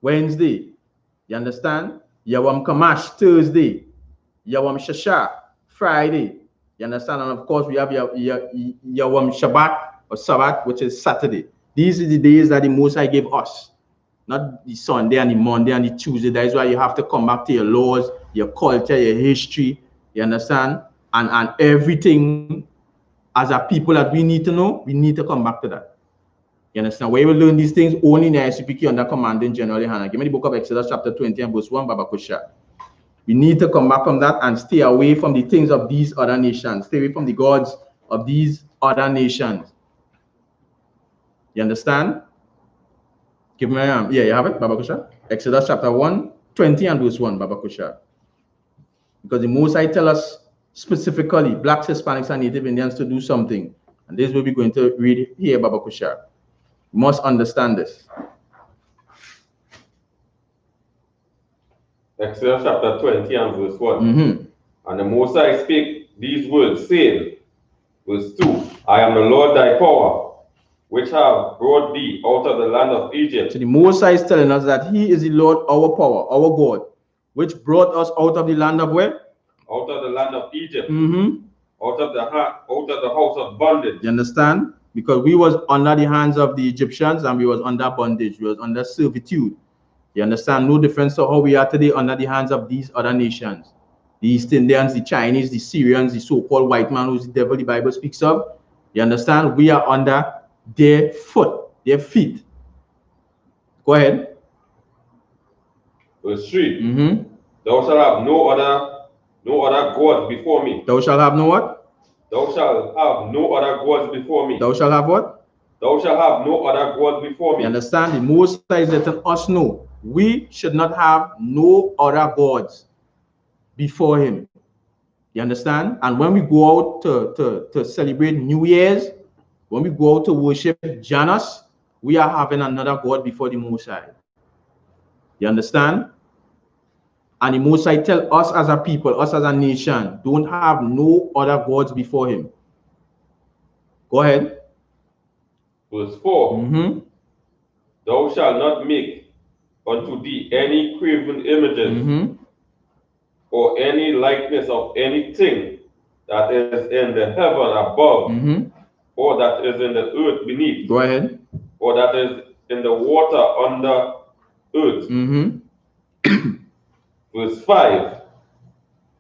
Wednesday. You understand? Yawam Kamash, Thursday. Yawam Shasha, Friday. You understand? And of course, we have Yawam Shabbat or Sabbath, which is Saturday. These are the days that the Most High gave us, not the Sunday and the Monday and the Tuesday. That is why you have to come back to your laws, your culture, your history. You understand? And everything as a people that we need to know, we need to come back to that. You understand? Where we learn these things only in I.S.U.P.K under commanding General YAHANNA. Give me the book of Exodus chapter 20 and verse 1, Baba Kusha. We need to come back from that and stay away from the things of these other nations. Stay away from the gods of these other nations. You understand? Give me yeah, you have it, Baba Kusha. Exodus chapter 1, 20 and verse 1, Baba Kusha. Because the Most High tell us specifically, blacks, Hispanics, and Native Indians to do something. And this will be going to read here, Baba Kusha. You must understand this. Exodus chapter 20 and verse 1. And the Most High spake these words, saying, verse 2, I am the Lord thy power, which have brought thee out of the land of Egypt. So the Most High is telling us that He is the Lord, our power, our God, which brought us out of the land of where? Out of the land of Egypt. Mm-hmm. Out of the house of bondage. You understand? Because we was under the hands of the Egyptians and we was under bondage. We was under servitude. You understand? No difference to how we are today under the hands of these other nations. The East Indians, the Chinese, the Syrians, the so-called white man who's the devil the Bible speaks of. You understand? We are under their foot, their feet. Go ahead. Verse 3. Mm-hmm. Thou shalt have no other gods before me. Thou shalt have no what? Thou shalt have no other gods before me. Thou shalt have what? Thou shalt have no other gods before me. You understand? The Most High is letting us know we should not have no other gods before Him. You understand? And when we go out to celebrate New Year's, when we go out to worship Janus, we are having another God before the Most High. You understand? And the Most High tell us as a people, us as a nation, don't have no other gods before Him. Go ahead. Verse 4. Mm-hmm. Thou shalt not make unto thee any graven images, Mm-hmm. or any likeness of anything that is in the heaven above, Mm-hmm. or that is in the earth beneath, Go ahead. or that is in the water under earth. Mm-hmm. Verse 5.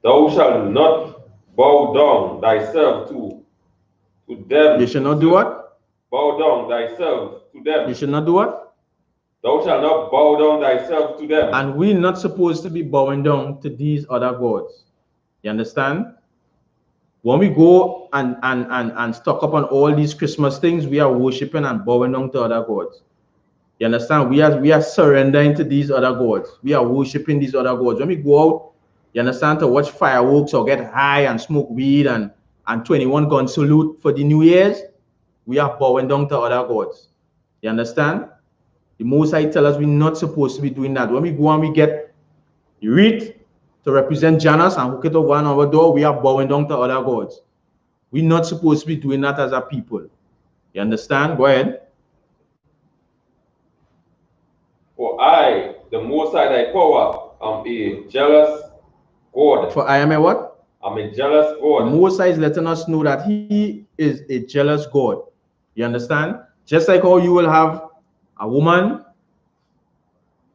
Thou shalt not bow down thyself to them. You should not do what? Bow down thyself to them. You should not do what? Thou shalt not bow down thyself to them. And we're not supposed to be bowing down to these other gods. You understand? When we go and stock up on all these Christmas things, we are worshiping and bowing down to other gods. You understand? We are surrendering to these other gods. We are worshiping these other gods. When we go out, you understand, to watch fireworks or get high and smoke weed and 21 gun salute for the New Year's, we are bowing down to other gods. You understand? The Most High tell us we're not supposed to be doing that. When we go and we get wreath to represent Janus and hook it over on our door, we are bowing down to other gods. We're not supposed to be doing that as a people. You understand? Go ahead. For I, the Most High thy power, am a jealous God. For I am a what? I'm a jealous God. The Most High is letting us know that He is a jealous God. You understand? Just like how you will have a woman,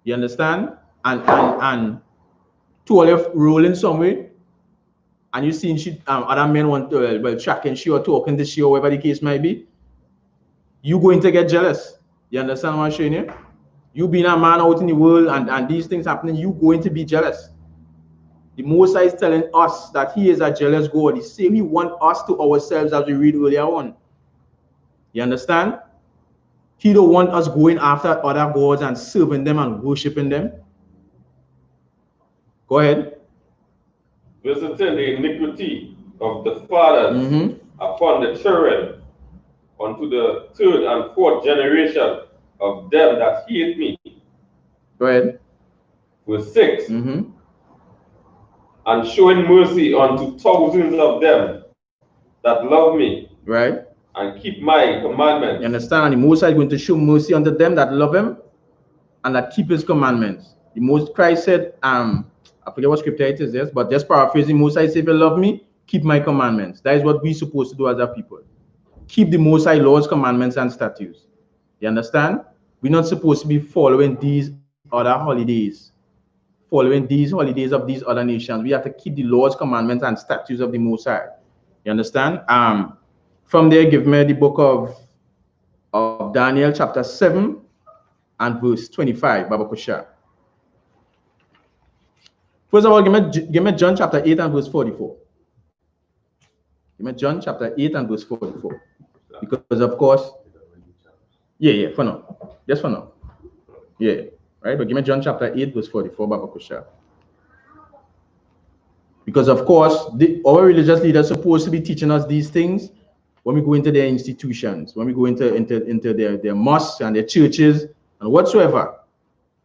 you understand, and two of you rolling somewhere, and you see she other men want to tracking she or talking to she or whatever the case might be, you going to get jealous. You understand what I'm saying here? You being a man out in the world and these things happening, you going to be jealous. The Most High is telling us that He is a jealous God. He says He wants us to ourselves, as we read earlier on. You understand? He don't want us going after other gods and serving them and worshiping them. Go ahead. Visiting the iniquity of the fathers upon the children, unto the third and fourth generation of them that hate me. Go ahead. Verse 6. And showing mercy unto thousands of them that love me. Right. And keep my commandments. You understand? And the Most High is going to show mercy unto them that love Him and that keep His commandments. The Most Christ said, I forget what scripture it is, yes, but just paraphrasing, Most High said, if you love me, keep my commandments. That is what we're supposed to do as a people. Keep the Most High laws, commandments, and statutes. You understand? We're not supposed to be following these other holidays, following these holidays of these other nations. We have to keep the laws, commandments, and statutes of the Most High. You understand? From there, give me the book of Daniel, chapter 7 and verse 25, Baba Kusha. First of all, give me John chapter 8 and verse 44. Give me John chapter 8 and verse 44. Because of course, yeah, for now. Just for now. Yeah, right? But give me John chapter 8, verse 44, Baba Kusha. Because of course, our religious leaders are supposed to be teaching us these things when we go into their institutions, when we go into their mosques and their churches and whatsoever.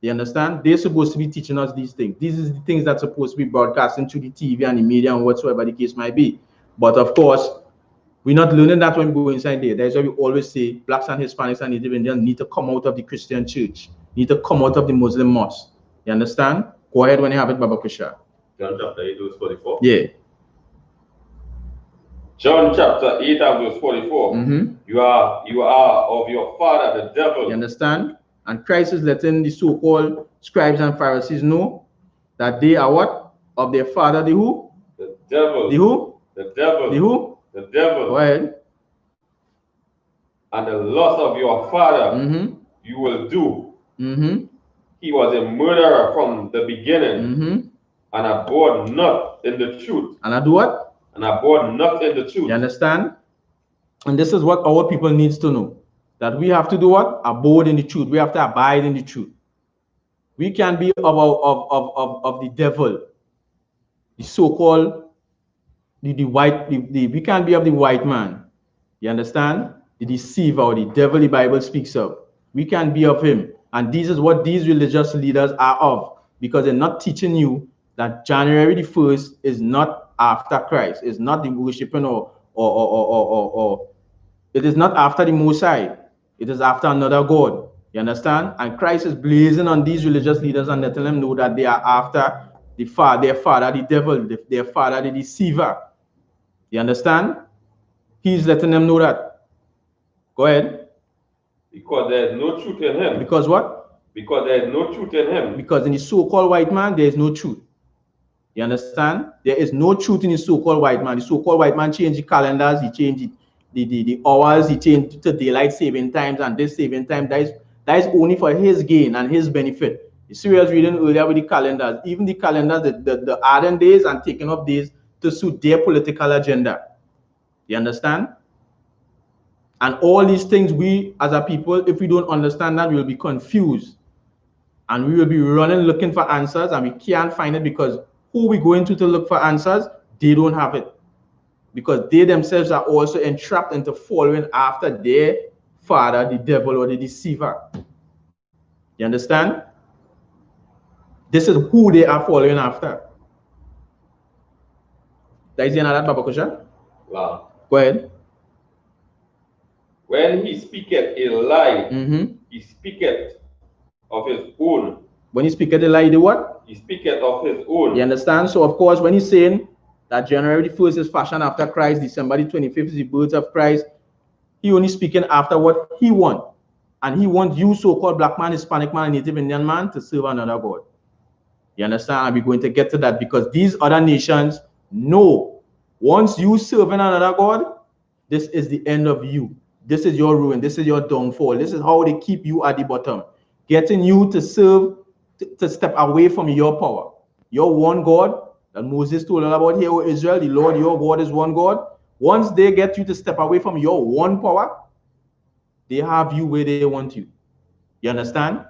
You understand? They're supposed to be teaching us these things. These are the things that's supposed to be broadcasting through the TV and the media and whatsoever the case might be. But of course, We're not learning that when we go inside there. That's why we always say blacks and Hispanics and Native Indians need to come out of the Christian church, need to come out of the Muslim mosque. You understand? Go ahead when you have it, Baba Kusha. John chapter 8, verse 44. Yeah. John chapter 8 and verse 44. You are of your father, the devil. You understand? And Christ is letting the so-called scribes and Pharisees know that they are what? Of their father, the who? The devil. The who? The devil. The who? The devil. Go ahead. And the lust of your father you will do. He was a murderer from the beginning and abhorred not in the truth. And I do what? And abhorred not in the truth. You understand? And this is what our people needs to know. That we have to do what? Abide in the truth. We have to abide in the truth. We can be of the devil, the so-called we can't be of the white man. You understand? The deceiver or the devil the Bible speaks of. We can be of him. And this is what these religious leaders are of, because they're not teaching you that January the 1st is not after Christ. It's not the worshiping or it is not after the Mosai. It is after another God. You understand? And Christ is blazing on these religious leaders and letting them know that they are after their father, the devil, their father, the deceiver. You understand? He's letting them know that. Go ahead. Because there is no truth in him. Because what? Because there is no truth in him. Because in the so-called white man, there is no truth. You understand? There is no truth in the so-called white man. The so-called white man changed the calendars, he changed the hours, he changed to daylight saving times and this saving time. That is only for his gain and his benefit. You see, I was reading earlier with the calendars, even the calendars, the adding days and taking up days to suit their political agenda. You understand? And all these things, we as a people, if we don't understand that, we will be confused. And we will be running looking for answers, and we can't find it because who we going to look for answers, they don't have it. Because they themselves are also entrapped into following after their father, the devil or the deceiver. You understand? This is who they are following after. That is another Baba Kusha? Wow. Go ahead. When he speaketh a lie, he speaketh of his own. When he speaketh a lie, he do what? He speaketh of his own. You understand? So of course, when he's saying that January the 1st is fashioned after Christ, December the 25th is the birth of Christ, he only speaking after what he wants. And he wants you, so-called black man, Hispanic man, Native Indian man, to serve another God. You understand? And we're going to get to that because these other nations know once you serving another God, this is the end of you. This is your ruin. This is your downfall. This is how they keep you at the bottom, getting you to serve, to step away from your power. Your one God that Moses told us about here, O Israel, the Lord your God is one God. Once they get you to step away from your one power, they have you where they want you. You understand?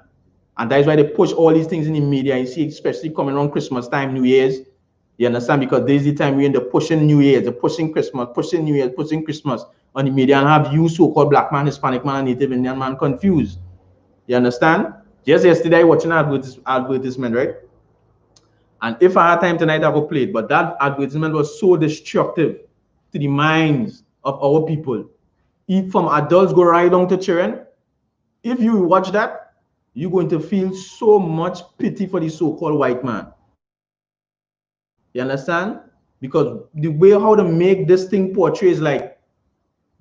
And that is why they push all these things in the media. You see, especially coming around Christmas time, New Year's. You understand? Because this is the time we're in the pushing New Year's, the pushing Christmas, pushing New Year's, pushing Christmas on the media, and have you, so-called black man, Hispanic man, and Native Indian man confused. You understand? Just yesterday, watching an advertisement, right? And if I had time tonight, I would play it. But that advertisement was so destructive to the minds of our people. If from adults go right down to children, if you watch that, you're going to feel so much pity for the so-called white man. You understand? Because the way how to make this thing portray is like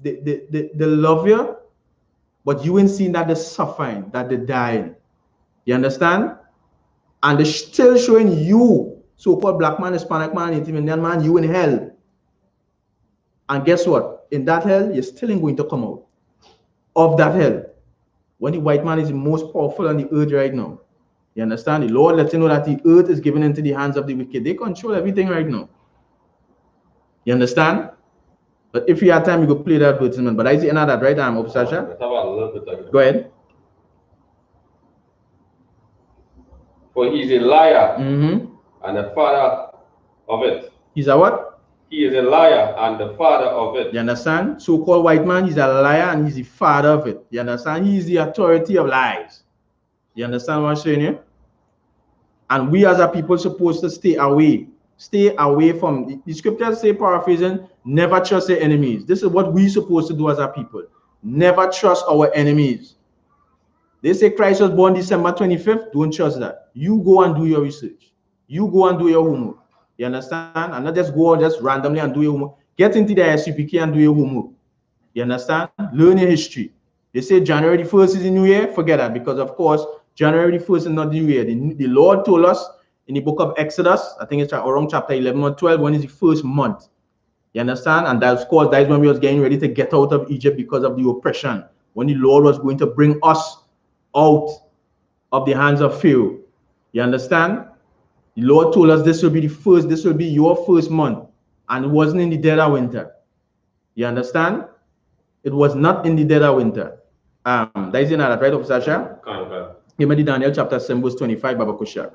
they love you, but you ain't seen that they're suffering, that they're dying. You understand? And they're still showing you, so-called black man, Hispanic man, Native Indian man, you in hell. And guess what? In that hell, you're still ain't going to come out of that hell. When the white man is the most powerful on the earth right now. You understand? The Lord lets you know that the earth is given into the hands of the wicked. They control everything right now. You understand? But if you have time, you go play that advertisement. But I see another that right now, Obsasha. Go ahead. For he's a liar and the father of it. He's a what? He is a liar and the father of it. You understand? So-called white man, he's a liar and he's the father of it. You understand? He's the authority of lies. You understand what I'm saying here? And we as a people supposed to stay away Stay away from the scriptures say, paraphrasing, never trust your enemies. This is what we're supposed to do as a people. Never trust our enemies. They say Christ was born December 25th. Don't trust that. You go and do your research. You go and do your homework. You understand? And not just go just randomly and do your homework. Get into the I.S.U.P.K and do your homework. You understand? Learn your history. They say January 1st is the new year. Forget that, because of course, January 1st is not the new year. The Lord told us in the book of Exodus, I think it's around chapter 11 or 12, when is the first month. You understand? And that's, of course, that's when we was getting ready to get out of Egypt because of the oppression. When the Lord was going to bring us out of the hands of Pharaoh. You understand? The Lord told us this will be your first month. And it wasn't in the dead of winter. You understand? It was not in the dead of winter. That is in that, right, Officer Shah? Give me the Daniel chapter 7, verse 25, Baba Kusha.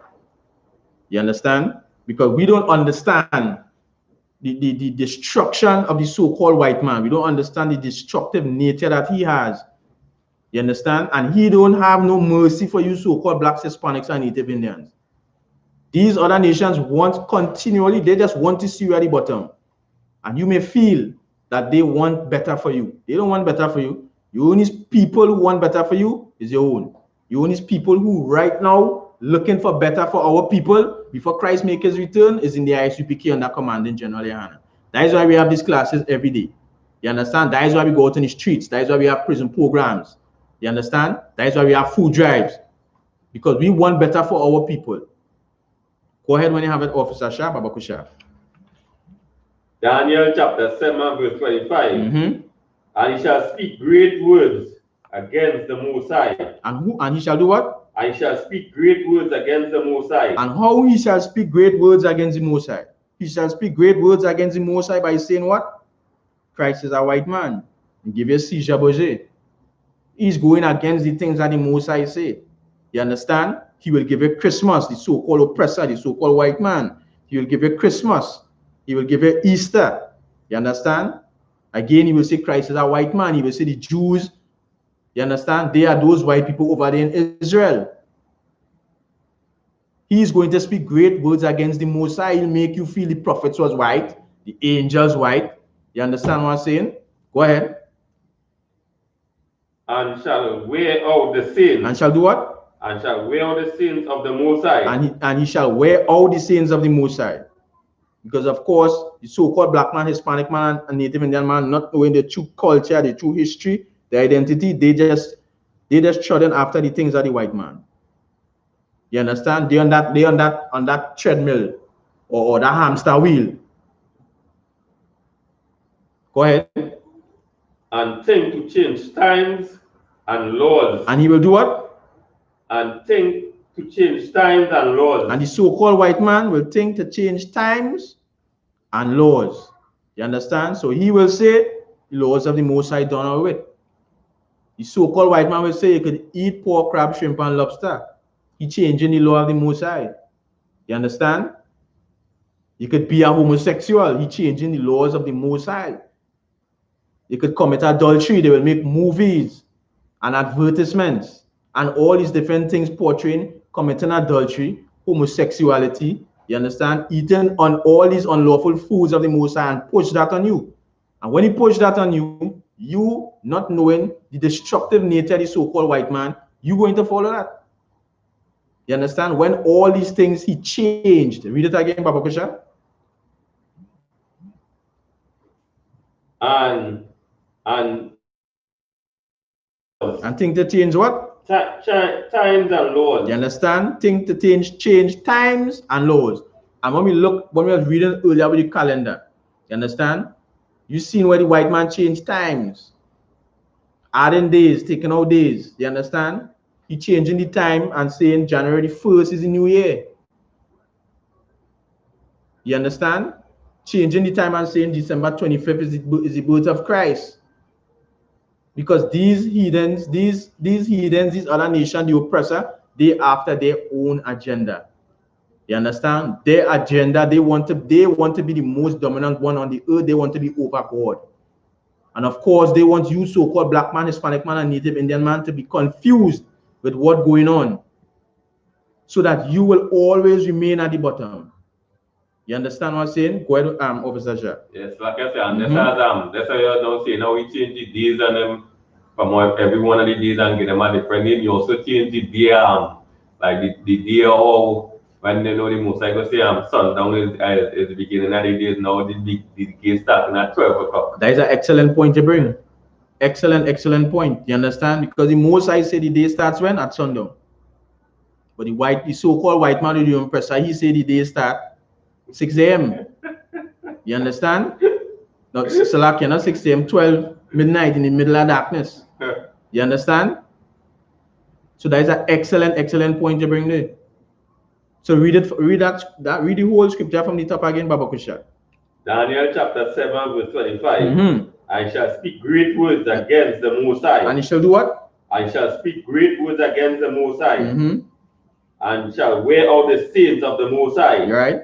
You understand? Because we don't understand the destruction of the so-called white man. We don't understand the destructive nature that he has. You understand? And he don't have no mercy for you so-called blacks, Hispanics, and Native Indians. These other nations want continually, they just want to see you at the bottom. And you may feel that they want better for you. They don't want better for you. The only people who want better for you is your own. The only people who right now looking for better for our people before Christ make his return is in the I.S.U.P.K under commanding Gen.YAHANNA. That is why we have these classes every day. You understand? That is why we go out in the streets. That is why we have prison programs. You understand? That is why we have food drives. Because we want better for our people. Go ahead when you have it, Officer Shah, Baba Kusha. Daniel chapter 7, verse 25. And he shall speak great words against the Most High. And he shall do what? And he shall speak great words against the Most High. And how he shall speak great words against the Most High? He shall speak great words against the Most High by saying what? Christ is a white man. And give you a seizure budget. He's going against the things that the Most High say. You understand? He will give you Christmas, the so-called oppressor, the so-called white man. He will give you Christmas. He will give you Easter. You understand? Again, he will say Christ is a white man. He will say the Jews, you understand? They are those white people over there in Israel. He is going to speak great words against the Most High. He'll make you feel the prophets was white, the angels white. You understand what I'm saying? Go ahead. And shall wear out the sins. And shall do what? And shall wear out the sins of the Most High. And he shall wear out the sins of the Most High. Because of course, the so-called black man, Hispanic man, and Native Indian man, not knowing the true culture, the true history, the identity, they just trodden after the things of the white man. You understand? They on that treadmill or that hamster wheel. Go ahead. And think to change times and laws. And he will do what? And think to change times and laws. And the so-called white man will think to change times and laws. You understand? So he will say the laws of the Most High done away with. The so-called white man will say you could eat pork, crab, shrimp, and lobster. He changing the law of the Most High. You understand? You could be a homosexual. He changing the laws of the Most High. You could commit adultery. They will make movies and advertisements and all these different things portraying committing adultery, homosexuality, you understand, eating on all these unlawful foods of the Most High and push that on you. And when he push that on you, you not knowing the destructive nature of the so-called white man, you going to follow that. You understand? When all these things he changed. Read it again, Papa Kusha. And think to change what? Times and laws. You understand? Think to change times and laws. And when we was reading earlier with the calendar, you understand? You seen where the white man changed times, adding days, taking out days. You understand? He changing the time and saying January 1st is the new year. You understand? Changing the time and saying December 25th is the birth of Christ. Because these heathens, these other nations, the oppressor, they after their own agenda. You understand? Their agenda, they want to be the most dominant one on the earth. They want to be over God. And of course, they want you, so-called black man, Hispanic man, and Native Indian man to be confused with what's going on. So that you will always remain at the bottom. You understand what I'm saying? Go ahead, Officer Shah. Yes, like I said, and that's how you now say now we change the days and them from every one of the days and get them a different name. You also change the day, like the day or when you know the most I go say sundown is the beginning of the day. Now the day starting at 12 o'clock. That is an excellent point you bring. Excellent point. You understand? Because the most I say the day starts when? At sundown. But the so-called white man with the oppressor, he say the day start 6 a.m. You understand? No, Salak, not 6 a.m., 12 midnight in the middle of darkness. You understand? So that is an excellent point you bring there. So read the whole scripture from the top again, Baba Kusha. Daniel chapter 7, verse 25. I shall speak great words against the Most High. And he shall do what? I shall speak great words against the Most High. And shall wear out the saints of the Most High. Right.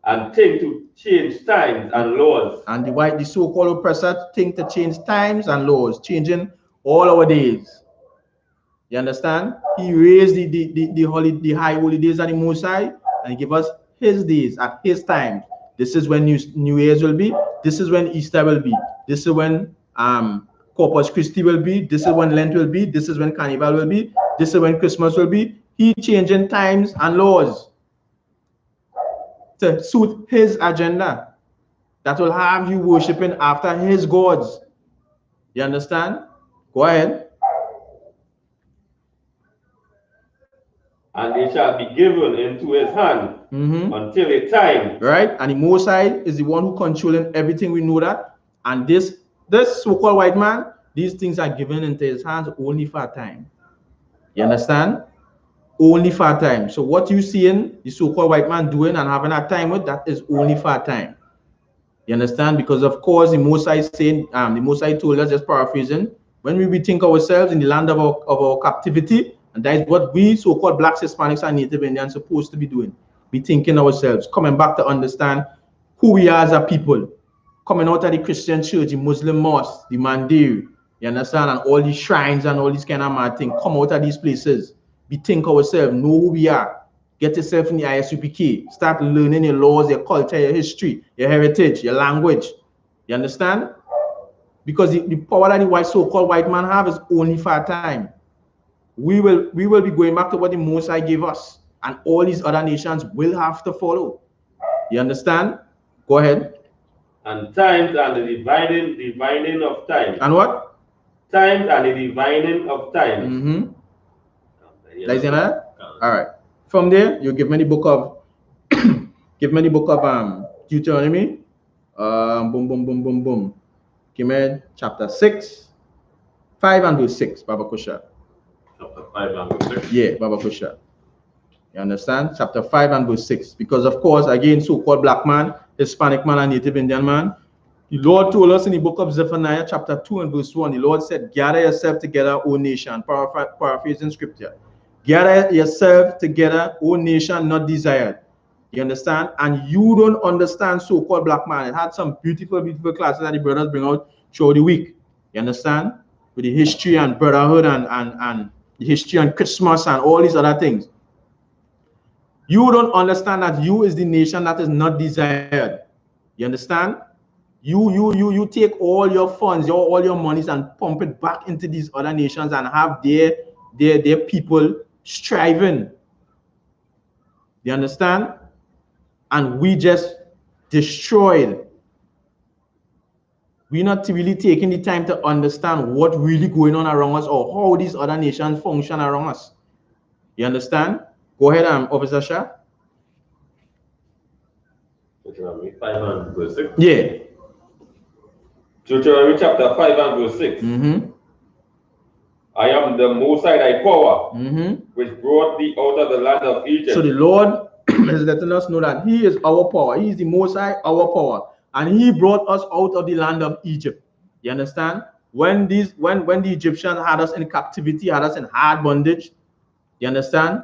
And think to change times and laws. And the so-called oppressor think to change times and laws, changing all our days. You understand? He raised the high holidays at the Most High and give us his days at his time. This is when New Year's will be. This is when Easter will be. This is when Corpus Christi will be. This is when Lent will be. This is when Carnival will be. This is when Christmas will be. He changing times and laws to suit his agenda that will have you worshiping after his gods. You understand? Go ahead. And they shall be given into his hand until a time. Right? And the Most High is the one who controlling everything. We know that. And this so-called white man, these things are given into his hands only for a time. You understand? Only for a time. So what you seeing the so-called white man doing and having a time with, that is only for a time. You understand? Because of course the Most High saying, the Most High told us, just paraphrasing, when we think ourselves in the land of our captivity, and that is what we so-called blacks, Hispanics, and Native Indians supposed to be doing. Be thinking ourselves, coming back to understand who we are as a people, coming out of the Christian church, the Muslim mosque, the Mandir, you understand, and all these shrines and all these kind of mad things. Come out of these places. Be think ourselves, know who we are. Get yourself in the I.S.U.P.K. Start learning your laws, your culture, your history, your heritage, your language. You understand? Because the power that the so-called white man have is only for a time. We will be going back to what the Most High gave us, and all these other nations will have to follow. You understand? Go ahead. And times and the dividing of time. And what? Times and the dividing of time. That's enough? All right. From there, you give me the book of Deuteronomy. Give me chapter 6, 5 and verse 6, Baba Kusha. Chapter 5 and verse 6. Yeah, Baba Kusha. You understand? Chapter 5 and verse 6. Because of course, again, so-called black man, Hispanic man, and Native Indian man, the Lord told us in the book of Zephaniah, chapter 2 and verse 1, the Lord said, gather yourself together, O nation. Paraphrasing scripture. Gather yourself together, O nation not desired. You understand? And you don't understand so-called black man. It had some beautiful classes that the brothers bring out throughout the week. You understand? With the history and brotherhood and the history and Christmas and all these other things. You don't understand that you is the nation that is not desired. You understand? You take all your funds, all your monies and pump it back into these other nations and have their people striving. You understand? And we just destroyed. We're not really taking the time to understand what really going on around us or how these other nations function around us. You understand? Go ahead, Officer Shah. Deuteronomy 5 and verse 6. Yeah. Deuteronomy chapter 5 and verse 6. I am the Most High thy power, which brought thee out of the land of Egypt. So the Lord is letting us know that He is our power. He is the Most High, our power. And He brought us out of the land of Egypt. You understand? When the Egyptians had us in captivity, had us in hard bondage, you understand?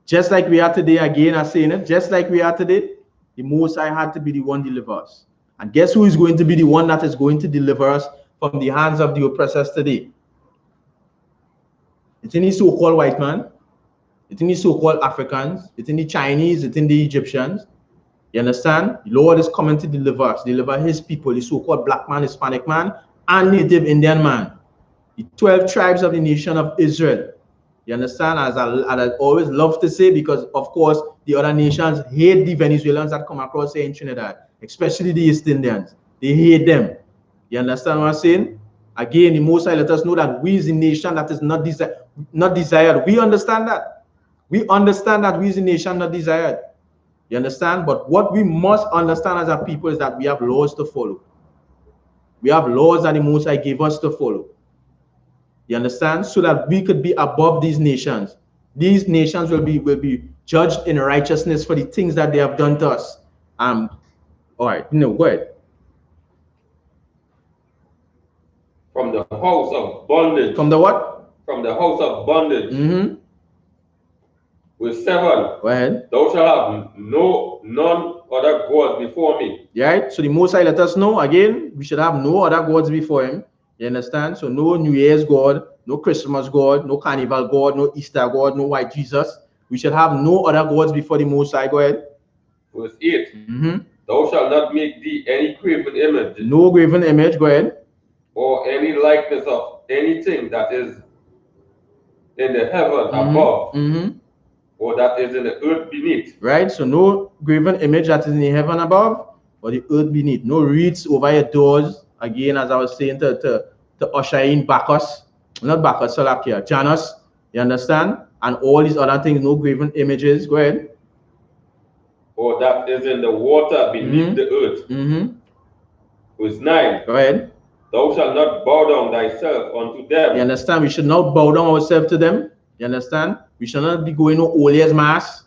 Just like we are today, again, I'm saying it, just like we are today, the Most High had to be the one to deliver us. And guess who is going to be the one that is going to deliver us from the hands of the oppressors today? It's in the so-called white man, it's in the so-called Africans, it's in the Chinese, it's in the Egyptians. You understand? The Lord is coming to deliver us, deliver his people, the so-called black man, Hispanic man, and native Indian man. The 12 tribes of the nation of Israel. You understand? As I always love to say, because of course the other nations hate the Venezuelans that come across here in Trinidad, especially the East Indians. They hate them. You understand what I'm saying? Again, the Most High let us know that we is a nation that is not desired. We understand that. We understand that we is a nation not desired. You understand? But what we must understand as a people is that we have laws to follow. We have laws that the Most High gave us to follow. You understand? So that we could be above these nations. These nations will be judged in righteousness for the things that they have done to us. All right, no, go ahead. From the house of bondage. From the what? From the house of bondage. Mm-hmm. With 7. Go ahead. Thou shalt have none other gods before me. Right? So the Most High let us know again, we should have no other gods before him. You understand? So no New Year's God, no Christmas God, no Carnival God, no Easter God, no White Jesus. We should have no other gods before the Most High. Go ahead. Verse 8. Mm-hmm. Thou shalt not make thee any graven image. No graven image. Go ahead. Or any likeness of anything that is in the heaven above. Mm-hmm. Or that is in the earth beneath. Right? So no graven image that is in the heaven above or the earth beneath. No wreaths over your doors. Again, as I was saying to usher in Bacchus, not Bacchus, Salakia, Janus, you understand? And all these other things, no graven images. Go ahead. Or that is in the water beneath the earth. Mm-hmm. Verse 9. Go ahead. Thou shalt not bow down thyself unto them. You understand? We should not bow down ourselves to them. You understand? We should not be going to Holy as Mass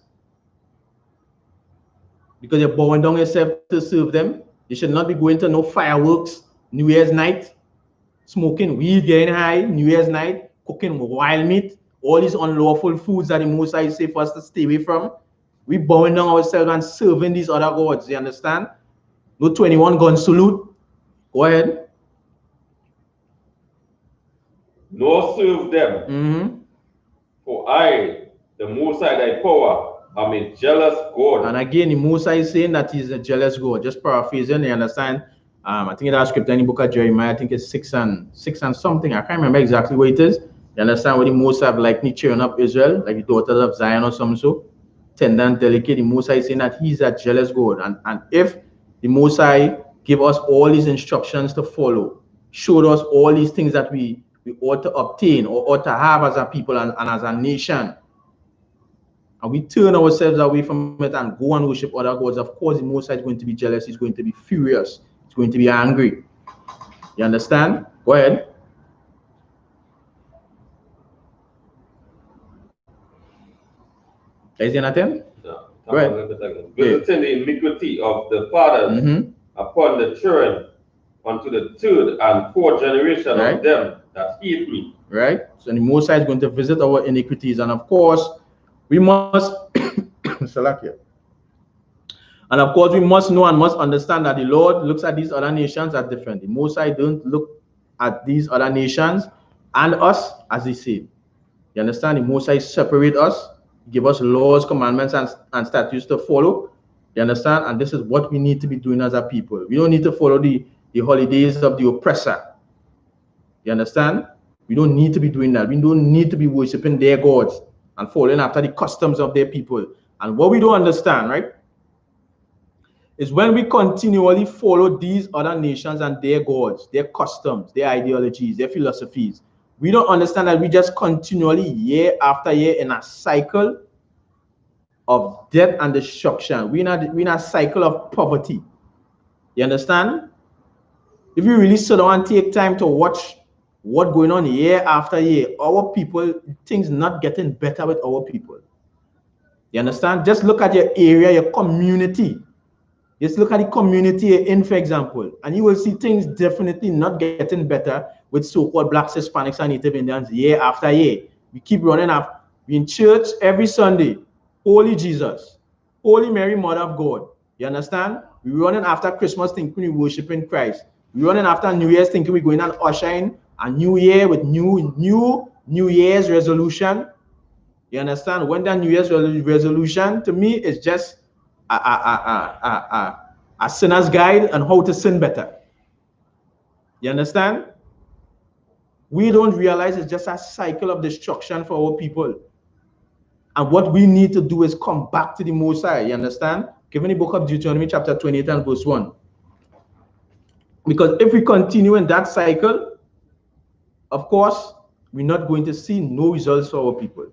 because you're bowing down yourself to serve them. You should not be going to no fireworks, New Year's night, smoking weed, getting high, New Year's night, cooking wild meat, all these unlawful foods that the Most High say for us to stay away from. We bowing down ourselves and serving these other gods. You understand? No 21 gun salute. Go ahead. Nor serve them. Mm-hmm. For I, the Most High thy power, am a jealous God. And again, the Most High is saying that he's a jealous God. Just paraphrasing, you understand? I think that scripture in the book of Jeremiah, I think it's 6 and something. I can't remember exactly what it is. You understand what the Most High like me cheering up Israel, like the daughters of Zion or something so. Tender and delicate. The Most High is saying that he's a jealous God. And if the Most High give us all these instructions to follow, showed us all these things that we ought to obtain or ought to have as a people and as a nation, and we turn ourselves away from it and go and worship other gods, of course the Most High is going to be jealous, he's going to be furious, he's going to be angry. You understand? Go ahead. Is there nothing? No. Go ahead. Visiting the iniquity of the fathers upon the children unto the 3rd and 4th generation of them that hate me. Right? So the Most High is going to visit our iniquities, and of course we must and of course we must know and must understand that the Lord looks at these other nations as different. The Most High don't look at these other nations and us as the same. You understand? The Most High separate us, give us laws, commandments, and statutes to follow. You understand? And this is what we need to be doing as a people. We don't need to follow the holidays of the oppressor. You understand? We don't need to be doing that. We don't need to be worshiping their gods and following after the customs of their people. And what we don't understand, right, is when we continually follow these other nations and their gods, their customs, their ideologies, their philosophies, we don't understand that we just continually, year after year, in a cycle of death and destruction. We're in a cycle of poverty. You understand? If you really sit down and take time to watch what's going on year after year, our people, things not getting better with our people. You understand? Just look at your area, your community. Just look at the community you're in, for example, and you will see things definitely not getting better with so-called blacks, Hispanics, and Native Indians year after year. We keep running after. We in church every Sunday. Holy Jesus, Holy Mary, Mother of God. You understand? We're running after Christmas thinking we're worshiping Christ. We're running after New Year's thinking we're going and ushering a new year with New Year's resolution. You understand? When that New Year's resolution, to me, is just a sinner's guide on how to sin better. You understand? We don't realize it's just a cycle of destruction for our people. And what we need to do is come back to the Most High. You understand? Given the book of Deuteronomy chapter 28 and verse 1. Because if we continue in that cycle, of course, we're not going to see no results for our people.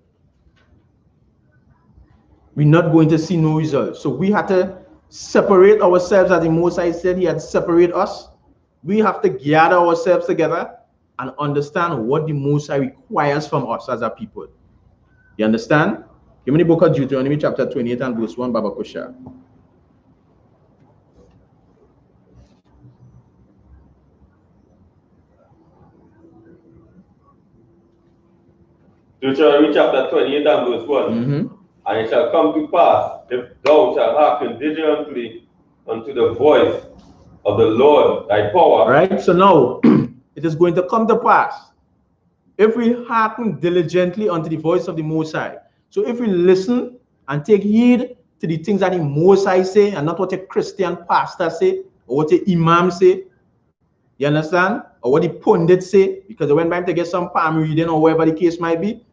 We're not going to see no results. So we have to separate ourselves, as the Most High said he had to separate us. We have to gather ourselves together and understand what the Most High requires from us as a people. You understand? Give me the book of Deuteronomy chapter 28 and verse 1, Baba Kusha. Deuteronomy chapter 28 and verse 1. And it shall come to pass, if thou shalt hearken diligently unto the voice of the Lord thy power. Right? So now, it is going to come to pass, if we hearken diligently unto the voice of the Most High. So if we listen and take heed to the things that the Most High say, and not what a Christian pastor say, or what a imam say, you understand? Or what the pundit say, because they went back to get some palm reading or whatever the case might be.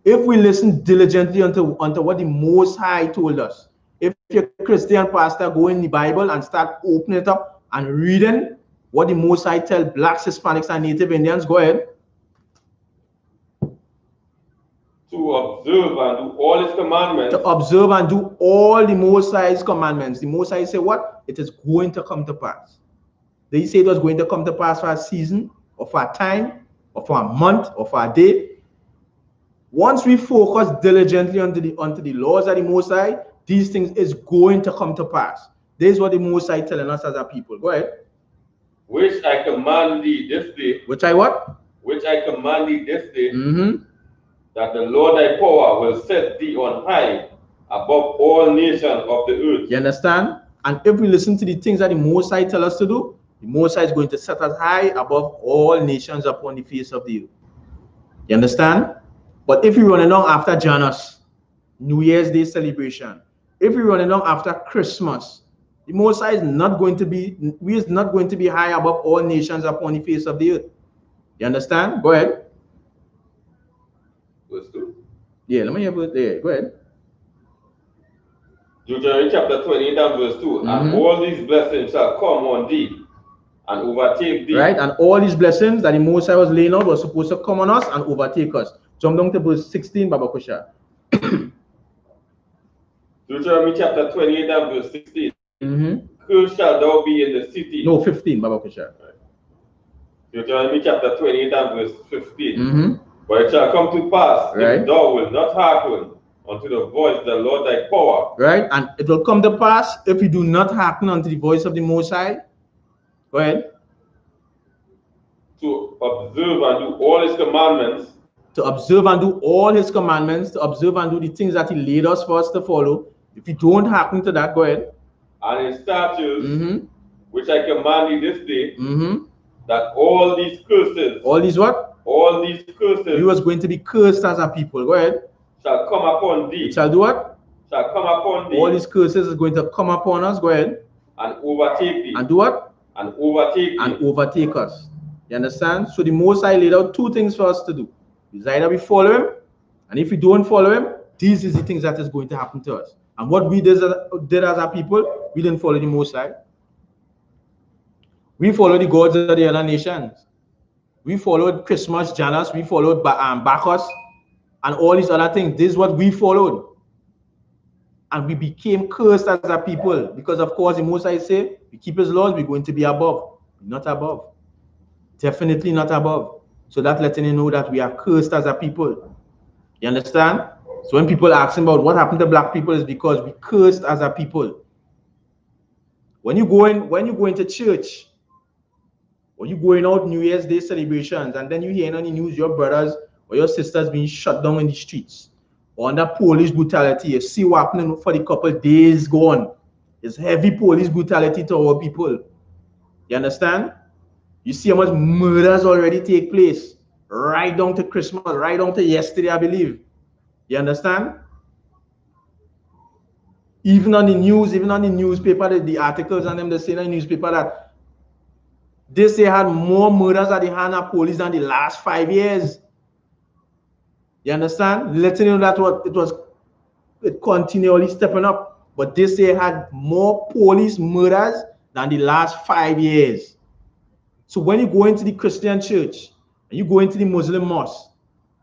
If we listen diligently unto what the Most High told us, if your Christian pastor go in the Bible and start opening it up and reading what the Most High tell blacks, Hispanics, and Native Indians, go ahead. To observe and do all his commandments. To observe and do all the Most High's commandments. The Most High say what? It is going to come to pass. Did he say it was going to come to pass for a season, or for a time, or for a month, or for a day? Once we focus diligently onto the laws of the Most High, these things is going to come to pass. This is what the Most High telling us as a people. Go ahead. Which I command thee this day. Which I what? Which I command thee this day. That the Lord thy power will set thee on high above all nations of the earth. You understand? And if we listen to the things that the Most High tell us to do, the Most High is going to set us high above all nations upon the face of the earth. You understand? But if we're running on after Janus, New Year's Day celebration, if we're running on after Christmas, the Most High is not going to be, we is not going to be high above all nations upon the face of the earth. You understand? Go ahead. Verse 2. Yeah, let me hear it there. Go ahead. Deuteronomy chapter 28 and verse 2. And all these blessings shall come on thee and overtake thee. Right, and all these blessings that the Most High was laying out was supposed to come on us and overtake us. Jump down to verse 16, Baba Kusha. Deuteronomy chapter 28 and verse 16. Cursed shall thou be in the city. No, 15, Baba Kusha. Deuteronomy chapter 28 and verse 15. But it shall come to pass, if thou wilt not hearken unto the voice of the Lord thy power. Right, and it will come to pass if you do not hearken unto the voice of the Most High. Go ahead. To observe and do all his commandments. To observe and do all his commandments, to observe and do the things that he laid us for us to follow. If you don't happen to that, go ahead. And his statutes, which I command thee this day, that all these curses. All these what? All these curses. You was going to be cursed as a people. Go ahead. Shall come upon thee. It shall do what? Shall come upon thee. All these curses is going to come upon us. Go ahead. And overtake thee. And do what? And overtake thee. And overtake us. You understand? So the Most High laid out two things for us to do. It's either we follow him, and if we don't follow him, these is the things that is going to happen to us. And what we did as a people, we didn't follow the Most High. We followed the gods of the other nations. We followed Christmas, Janus, we followed Bacchus, and all these other things. This is what we followed. And we became cursed as a people. Because of course, the Most High say, we keep his laws, we're going to be above. Not above. Definitely not above. So that's letting you know that we are cursed as a people. You understand? So when people ask about what happened to black people, is because we cursed as a people. When you go into church, when you going out New Year's Day celebrations, and then you hear on the news your brothers or your sisters being shut down in the streets, or under police brutality, you see what happened for the couple days gone. It's heavy police brutality to our people. You understand? You see how much murders already take place, right down to Christmas, right down to yesterday, I believe. You understand? Even on the news, even on the newspaper, the articles and them, they say in the newspaper that this year had more murders at the hand of police than the last 5 years. You understand? Letting you know that it continually stepping up. But this year had more police murders than the last 5 years. So when you go into the Christian church and you go into the Muslim mosque,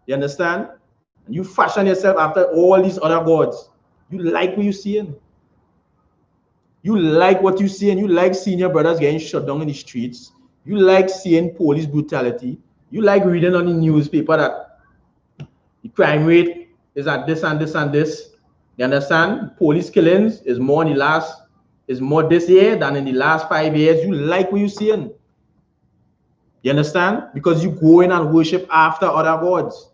you understand? And you fashion yourself after all these other gods. You like what you're seeing. You like what you see, and you like seeing your brothers getting shut down in the streets. You like seeing police brutality. You like reading on the newspaper that the crime rate is at this and this and this. You understand? Police killings is more this year than in the last 5 years. You like what you're seeing. You understand? Because you go in and worship after other gods.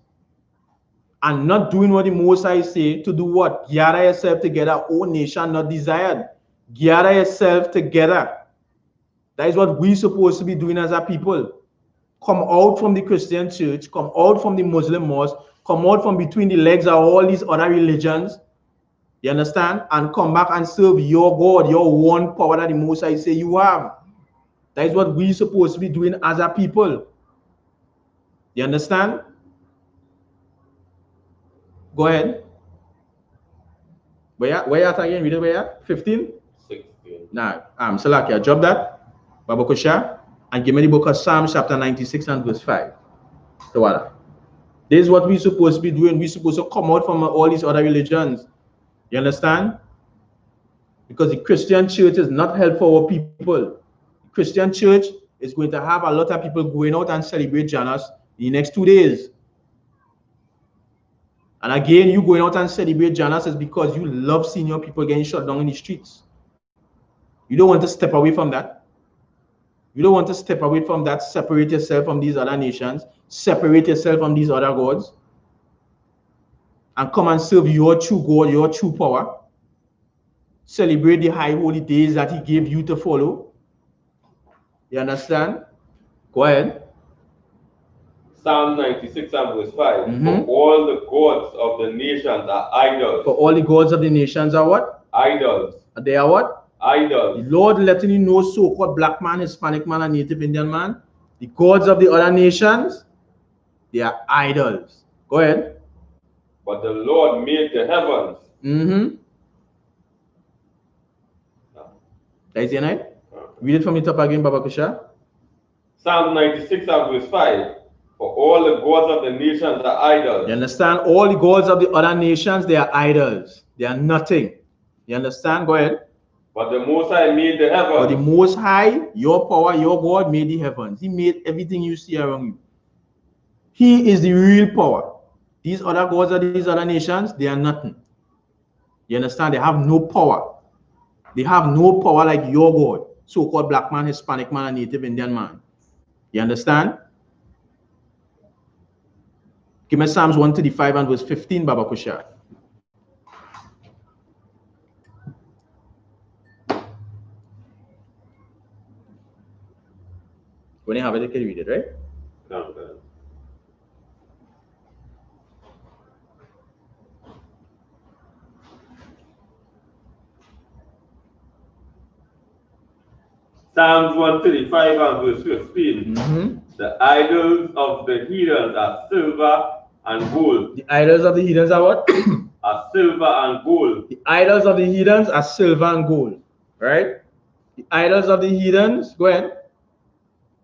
And not doing what the Most High say to do what? Gather yourself together, O nation not desired. Gather yourself together. That is what we're supposed to be doing as a people. Come out from the Christian church, come out from the Muslim mosque, come out from between the legs of all these other religions. You understand? And come back and serve your God, your one power that the Most High say you have. That is what we're supposed to be doing as a people. You understand? Go ahead. Where you at again? Read it where you at? 15? 16. Now, Salakia, drop that. Baba Kusha, and give me the book of Psalms chapter 96 and verse 5. This is what we're supposed to be doing. We're supposed to come out from all these other religions. You understand? Because the Christian church is not help for our people. The Christian church is going to have a lot of people going out and celebrate Janus in the next 2 days. And again, you going out and celebrate Janus is because you love seeing your people getting shut down in the streets. You don't want to step away from that. You don't want to step away from that, separate yourself from these other nations, separate yourself from these other gods, and come and serve your true God, your true power. Celebrate the high holy days that he gave you to follow. You understand? Go ahead. Psalm 96 and verse 5. For all the gods of the nations are idols. For all the gods of the nations are what? Idols. They are what? Idols. The Lord letting you know, so-called black man, Hispanic man, and Native Indian man, the gods of the other nations, they are idols. Go ahead. But the Lord made the heavens. That is your night? Read it from the top again, Baba Kusha. Psalm 96 and verse 5. For all the gods of the nations are idols. You understand? All the gods of the other nations, they are idols. They are nothing. You understand? Go ahead. But the Most High made the heavens. But the Most High, your power, your God, made the heavens. He made everything you see around you. He is the real power. These other gods of these other nations, they are nothing. You understand? They have no power. They have no power like your God, so-called black man, Hispanic man, and Native Indian man. You understand? Give me Psalms 135 and verse 15, Baba Kusha. When you have it, you can read it, right? No. Psalms 135 and verse 15. The idols of the heathens are silver and gold. The idols of the heathens are what? Are silver and gold. The idols of the heathens are silver and gold. Right? The idols of the heathens, go ahead.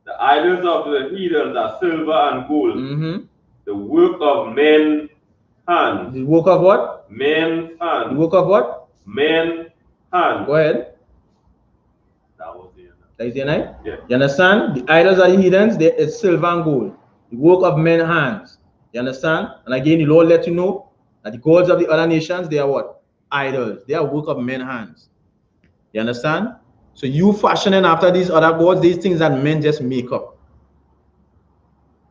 The idols of the heathens are silver and gold. The work of men's hands. The work of what? Men's hands. The work of what? Men's hands. Go ahead. That is your night? Yeah. You understand? The idols of the heathens, they is silver and gold. The work of men's hands. You understand? And again, the Lord let you know that the gods of the other nations, they are what? Idols. They are work of men's hands. You understand? So you fashioning after these other gods, these things that men just make up.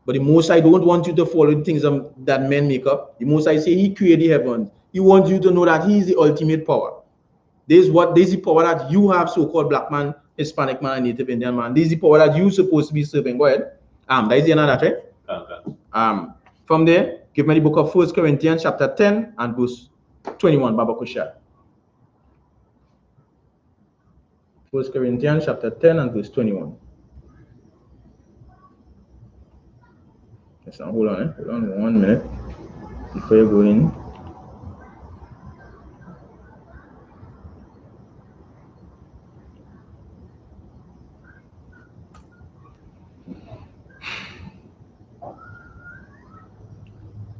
But the Most High don't want you to follow the things that men make up. The Most High say he created the heavens. He wants you to know that he is the ultimate power. This is the power that you have, so-called black man, Hispanic man, and Native Indian man. This is the power that you're supposed to be serving. Go ahead. That is the end of that, right? Okay. From there, give me the book of 1 Corinthians chapter 10 and verse 21, Baba Kusha. 1 Corinthians chapter 10 and verse 21. Yes, hold on, hold on 1 minute before you go in.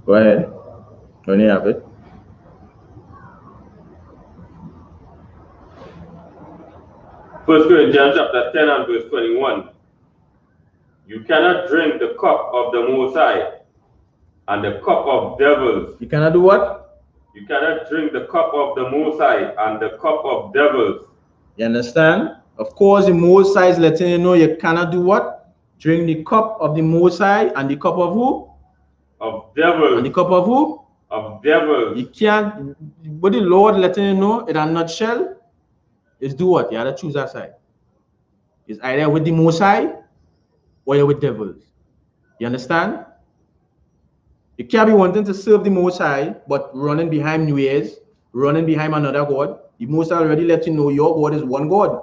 Go ahead when you have it. First Corinthians chapter 10 and verse 21. You cannot drink the cup of the Most High and the cup of devils. You cannot do what? You cannot drink the cup of the Most High and the cup of devils. You understand? Of course, the Most High is letting you know you cannot do what? Drink the cup of the Most High and the cup of who? Of devils. And the cup of who? Of devils. You can't. But the Lord letting you know in a nutshell is do what? You have to choose that side. It's either with the Most High or you're with devils. You understand? You can't be wanting to serve the Most High, but running behind New Year's, running behind another God. The Most High already let you know your God is one God.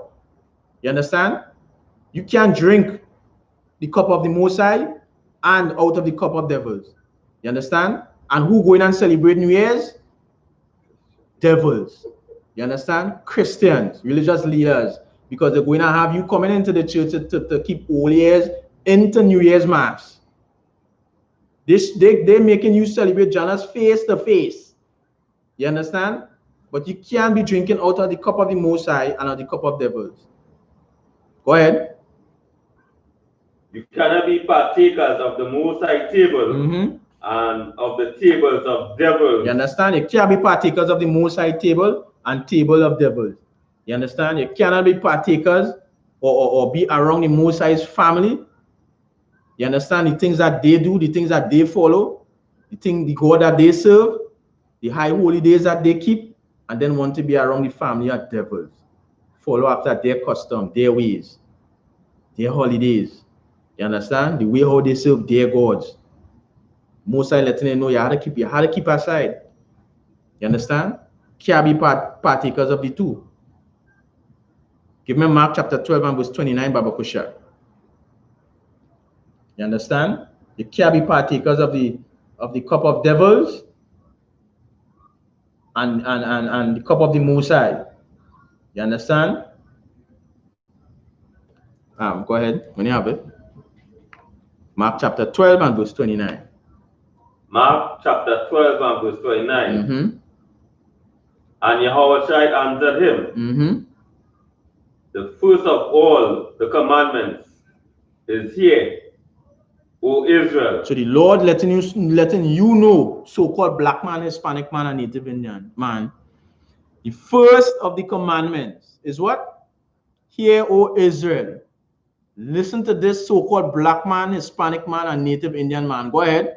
You understand? You can't drink the cup of the Most High and out of the cup of devils. You understand? And who going and celebrate New Year's? Devils. You understand? Christians, religious leaders, because they're going to have you coming into the church to keep all years into New Year's Mass. They're making you celebrate Janus face to face. You understand? But you can't be drinking out of the cup of the Most High and out of the cup of devils. Go ahead. You cannot be partakers of the Most High table and of the tables of devils. You understand? You can't be partakers of the Most High table and table of devils. You understand? You cannot be partakers or be around the Most High's family. You understand? The things that they do, the things that they follow, the God that they serve, the high holy days that they keep, and then want to be around the family of devils. Follow after their custom, their ways, their holidays. You understand? The way how they serve their gods. Most High letting them know you have to keep aside. You understand? Can't be partakers of the two. Give me Mark chapter 12 and verse 29, Baba Kusha. You understand? You can't be partakers of the cup of devils and the cup of the Most High. You understand? Go ahead when you have it. Mark chapter 12 and verse 29. Mark chapter 12 and verse 29. And Yahushua answered him, the first of all the commandments is here, O Israel. So the Lord letting you know, so-called black man, Hispanic man, and Native Indian man, the first of the commandments is what? Hear, O Israel. Listen to this so-called black man, Hispanic man, and Native Indian man. Go ahead.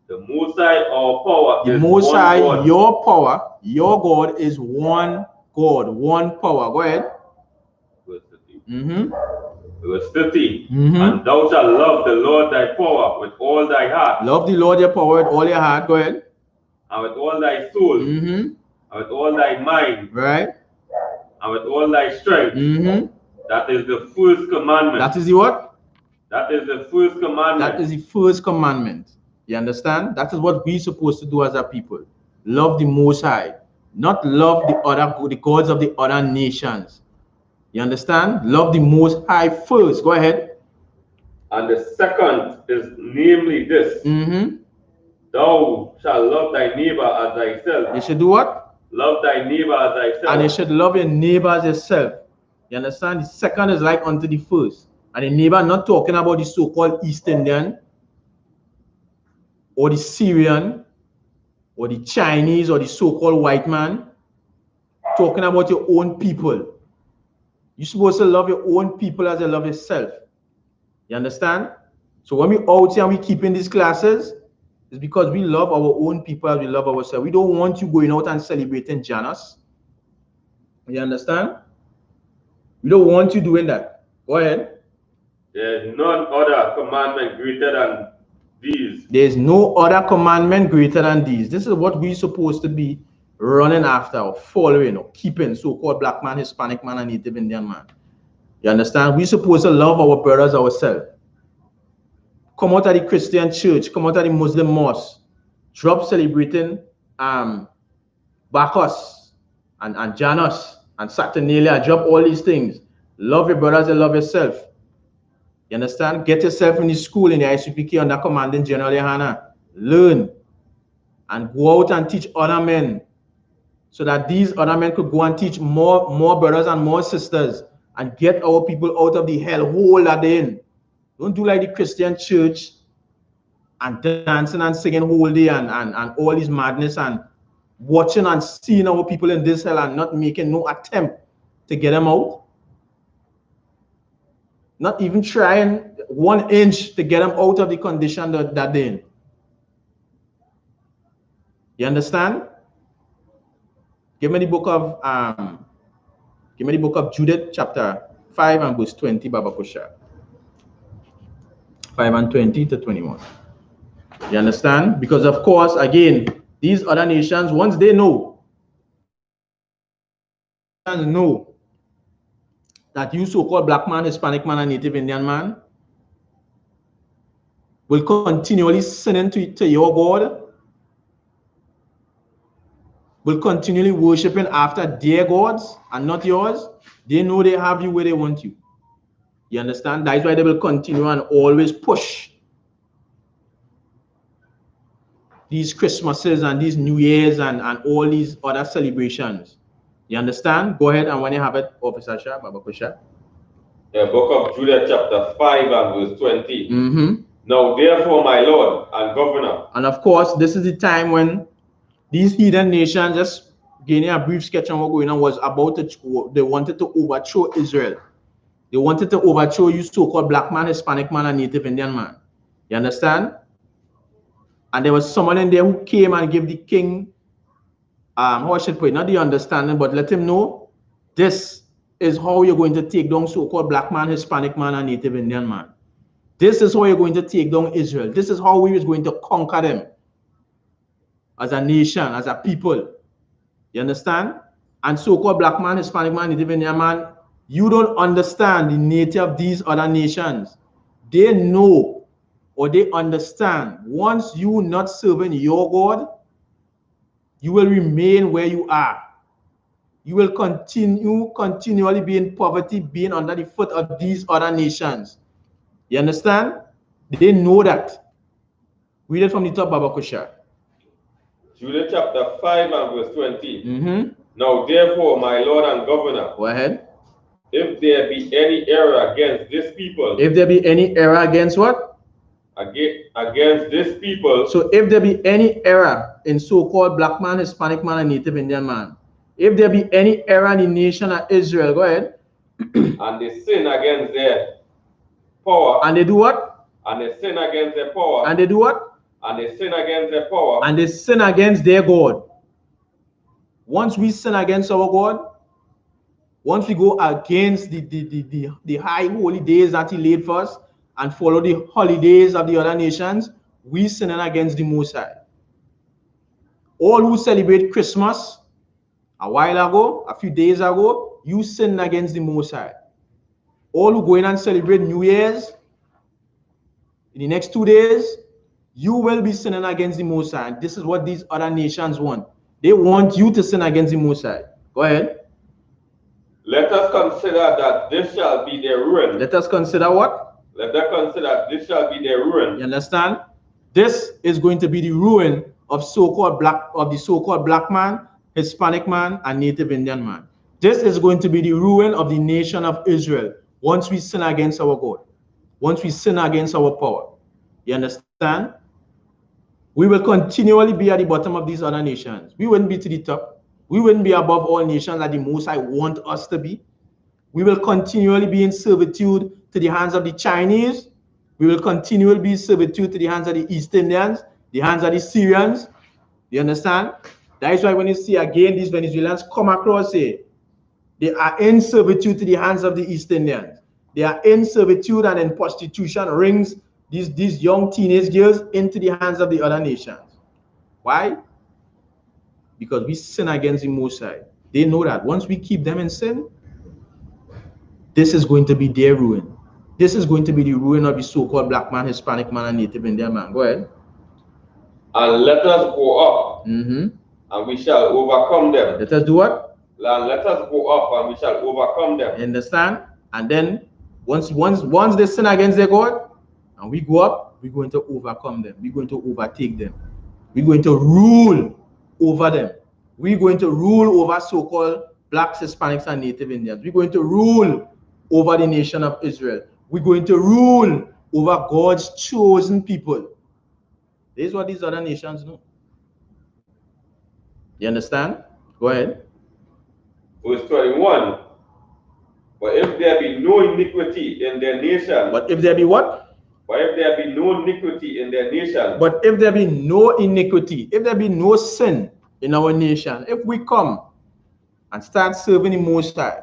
The Most High, our power, the Most High, your power, your God is one God, one power. Go ahead. Verse 50. Verse 50. And thou shalt love the Lord thy power with all thy heart. Love the Lord your power with all your heart. Go ahead. And with all thy soul. And with all thy mind. Right. And with all thy strength. That is the first commandment. That is the what? That is the first commandment. That is the first commandment. You understand? That is what we're supposed to do as a people. Love the Most High. Not love the gods of the other nations. You understand? Love the Most High first. Go ahead. And the second is namely this. Thou shalt love thy neighbor as thyself. You should do what? Love thy neighbor as thyself. And you should love your neighbor as yourself. You understand? The second is like unto the first. And the neighbor, not talking about the so-called East Indian, or the Syrian, or the Chinese, or the so-called white man. Talking about your own people. You're supposed to love your own people as you love yourself. You understand? So when we out here and we keep in these classes, it's because we love our own people as we love ourselves. We don't want you going out and celebrating Janus. You understand? We don't want you doing that. Go ahead. There's none other commandment greater than these. There's no other commandment greater than these. This is what we're supposed to be running after or following or keeping so-called black man, Hispanic man, and Native Indian man. You understand? We're supposed to love our brothers ourselves. Come out of the Christian church, come out of the Muslim mosque, drop celebrating Bacchus and Janus and Saturnalia, drop all these things. Love your brothers and love yourself. You understand? Get yourself in the school in the I.S.U.P.K under commanding GEN.YAHANNA. Learn and go out and teach other men so that these other men could go and teach more brothers and more sisters and get our people out of the hellhole that they're in. Don't do like the Christian church and dancing and singing whole day and all this madness and watching and seeing our people in this hell and not making no attempt to get them out. Not even trying 1 inch to get them out of the condition that they're in. You understand? Give me the book of Judith, chapter 5 and verse 20, Baba Kusha. 5 and 20 to 21. You understand? Because of course, again, these other nations, once they know that you so-called black man, Hispanic man, and Native Indian man will continually sin to your God, will continually worshiping after their gods and not yours, they know they have you where they want you. You understand? That is why they will continue and always push these Christmases and these New Year's and all these other celebrations. You understand? Go ahead, and when you have it, Officer Shah, Baba Kusha. The book of Judah, chapter 5 and verse 20. Now therefore, my Lord and Governor. And of course, this is the time when these heathen nations, just giving a brief sketch on what going on, was about to, they wanted to overthrow Israel. They wanted to overthrow you so-called black man, Hispanic man, and Native Indian man. You understand? And there was someone in there who came and gave the king, how I should put it, not the understanding, but let him know, this is how you're going to take down so-called black man, Hispanic man, and Native Indian man. This is how you're going to take down Israel. This is how we was going to conquer them as a nation, as a people. You understand? And so-called black man, Hispanic man, Native Indian man, you don't understand the nature of these other nations. They know or they understand, once you not serving your God, you will remain where you are. You will continually be in poverty, being under the foot of these other nations. You understand? They know that. Read it from the top, Baba Kusha. Judah chapter 5 and verse 20. Now therefore, my Lord and Governor. Go ahead. If there be any error against this people. If there be any error against what? Against this people. So if there be any error in so-called black man, Hispanic man, and Native Indian man, if there be any error in the nation of Israel, go ahead. And they sin against their power. And they do what? And they sin against their power. And they do what? And they sin against their power. And they sin against their God. Once we sin against our God, once we go against the high holy days that he laid for us and follow the holidays of the other nations, we sin against the Most High. All who celebrate Christmas a while ago, a few days ago, you sin against the Most High. All who go in and celebrate New Year's in the next 2 days, you will be sinning against the Most High. And this is what these other nations want. They want you to sin against the Most High. Go ahead. Let us consider that this shall be their ruin. Let us consider what? Let us consider this shall be their ruin. You understand? This is going to be the ruin of the so-called black man, Hispanic man, and Native Indian man. This is going to be the ruin of the nation of Israel once we sin against our God, once we sin against our power. You understand? We will continually be at the bottom of these other nations. We wouldn't be to the top. We wouldn't be above all nations that the Most High want us to be. We will continually be in servitude to the hands of the Chinese. We will continually be in servitude to the hands of the East Indians, the hands of the Syrians. You understand? That is why when you see again these Venezuelans come across here, they are in servitude to the hands of the East Indians. They are in servitude and in prostitution rings these young teenage girls into the hands of the other nations. Why? because we sin against the Most High. They know that once we keep them in sin, this is going to be their ruin. This is going to be the ruin of the so-called black man, Hispanic man, and Native Indian man. Go ahead. And let us go up, and we shall overcome them. Let us do what? And let us go up, and we shall overcome them. You understand? And then once they sin against their God, and we go up, we're going to overcome them. We're going to overtake them. We're going to rule over them. We're going to rule over so-called blacks, Hispanics, and Native Indians. We're going to rule over the nation of Israel. We're going to rule over God's chosen people. This is what these other nations know. You understand? Go ahead. Verse 21. But if there be no iniquity in their nation. But if there be what? But if there be no iniquity in their nation. But if there be no iniquity, if there be no sin in our nation, if we come and start serving the Most High,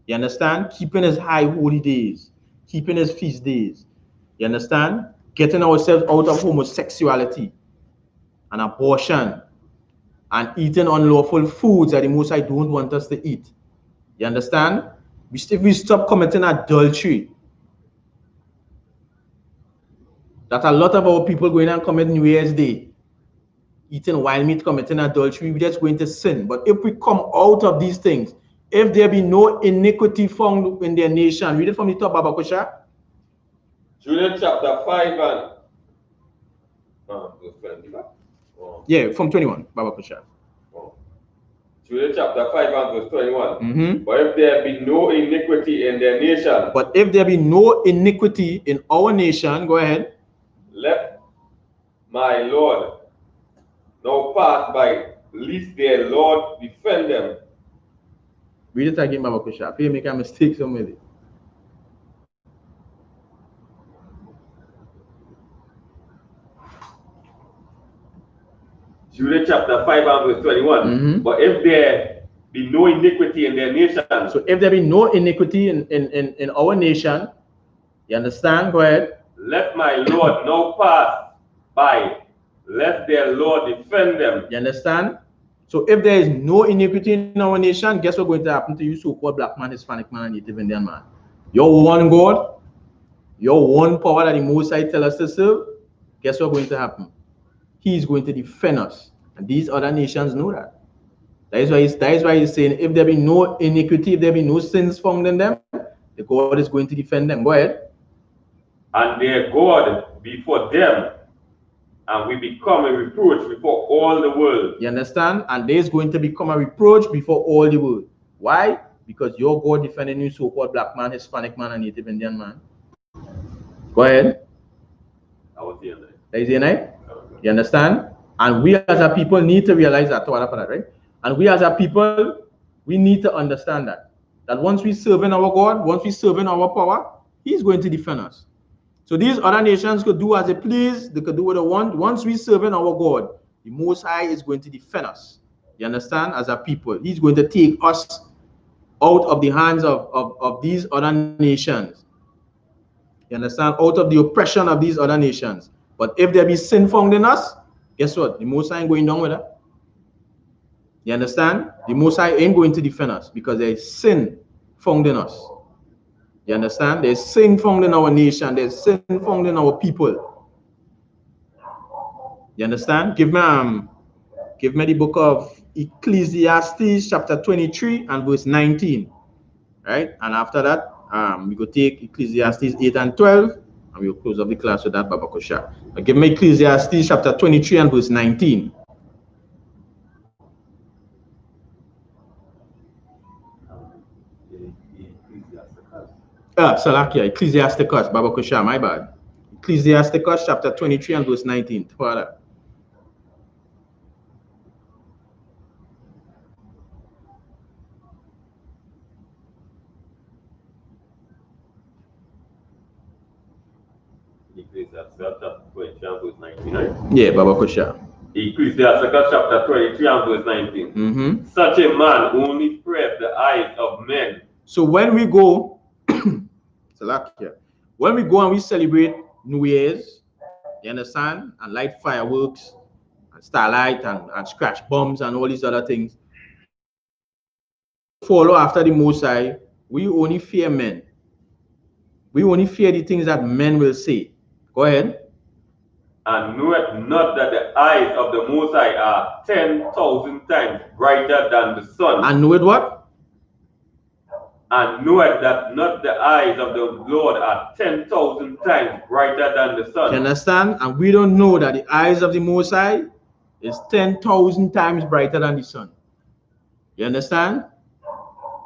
you understand? Keeping his high holy days, keeping his feast days, you understand? Getting ourselves out of homosexuality and abortion and eating unlawful foods that the Most High don't want us to eat. You understand? If we stop committing adultery, that a lot of our people going and commit New Year's Day, eating wild meat, committing adultery, we're just going to sin. But if we come out of these things, if there be no iniquity found in their nation, read it from the top, Baba Kusha. Jude chapter 5 and verse 21. Yeah, from 21, Baba Kusha. Jude chapter 5 and verse 21. But if there be no iniquity in their nation. But if there be no iniquity in our nation, go ahead. Let my Lord now pass by, lest their Lord defend them. Read it again, Baba Kusha. If you make a mistake somewhere. Jude chapter 5 and verse 21. But if there be no iniquity in their nation. So if there be no iniquity in our nation, you understand? Go ahead. Let my Lord now pass by, let their Lord defend them. You understand? So if there is no iniquity in our nation, guess what's going to happen to you, so-called black man, Hispanic man, and Native Indian man? Your one God, your one power that the Most High tell us to serve, guess what's going to happen? He is going to defend us. And these other nations know that. That is why he's saying, if there be no iniquity, if there be no sins found in them, the God is going to defend them. Go ahead. And their God before them, and we become a reproach before all the world. You understand? And there is going to become a reproach before all the world. Why? Because your God defending you, so-called black man, Hispanic man, and Native Indian man. Go ahead. I was here. That is the night. You understand? And we as a people need to realize that, right? And we as a people, we need to understand that once we serve in our God, once we serve in our power, He's going to defend us. So these other nations could do as they please, they could do what they want. Once we serve in our God, the Most High is going to defend us. You understand? As a people, He's going to take us out of the hands of these other nations. You understand? Out of the oppression of these other nations. But if there be sin found in us, guess what? The Most High ain't going down with that. You understand? The Most High ain't going to defend us because there is sin found in us. You understand? There's sin found in our nation. There's sin found in our people. You understand? Give me the book of Ecclesiastes chapter 23 and verse 19. Right? And after that, we go take Ecclesiastes 8 and 12. And we'll close up the class with that, Baba Kusha. But give me Ecclesiastes chapter 23 and verse 19. Salakia, Ecclesiasticus, Baba Kusha, my bad. Ecclesiasticus chapter 23 and verse 19. Father. Ecclesiastes chapter 23 and verse 19, right? Yeah, Baba Kusha. Ecclesiastes chapter 23 and verse 19. Such a man only prayeth the eyes of men. So when we go, Salakia, when we go and we celebrate New Year's, you understand, and light fireworks, starlight and scratch bombs and all these other things. Follow after the Most High, we only fear men. We only fear the things that men will say. Go ahead. And knoweth not that the eyes of the Most High are 10,000 times brighter than the sun. And knoweth what? And knoweth that not the eyes of the Lord are 10,000 times brighter than the sun. You understand? And we don't know that the eyes of the Most High is 10,000 times brighter than the sun. You understand?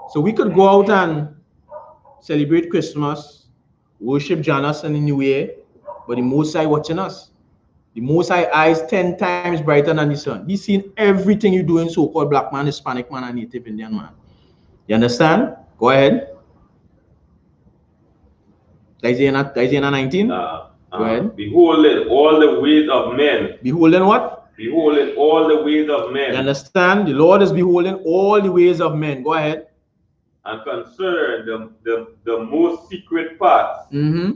So we could go out and celebrate Christmas, worship Janus and the New Year, but the Most High watching us. The Most High eyes 10 times brighter than the sun. He's seen everything you do in so-called black man, Hispanic man, and Native Indian man. You understand? Go ahead. Isaiah 19. Go ahead. Beholding all the ways of men. Beholding what? Beholding all the ways of men. You understand? The Lord is beholding all the ways of men. Go ahead. And considering the most secret parts. Mm-hmm.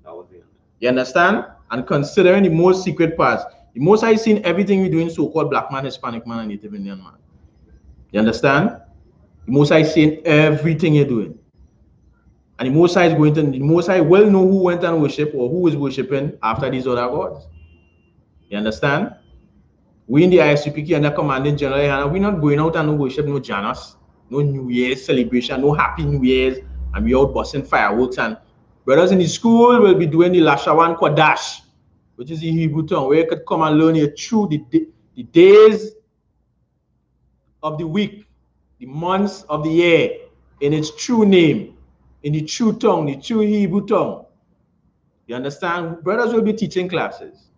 That was it. You understand? And considering the most secret parts. The Most High seen everything we do in so-called black man, Hispanic man, and Native Indian man. You understand? The Most High seen everything you're doing. And the Most High is going to, the Most High will know who went and worship or who is worshiping after these other gods. You understand? We in the I.S.U.P.K and the commanding general, we're not going out and worship no Janus, no New Year's celebration, no Happy New Year's, and we out busting fireworks. And brothers in the school will be doing the Lashawan Kodash, which is the Hebrew tongue, where you could come and learn it through the days of the week, the months of the year, in its true name, in the true tongue, the true Hebrew tongue. You understand? Brothers will be teaching classes.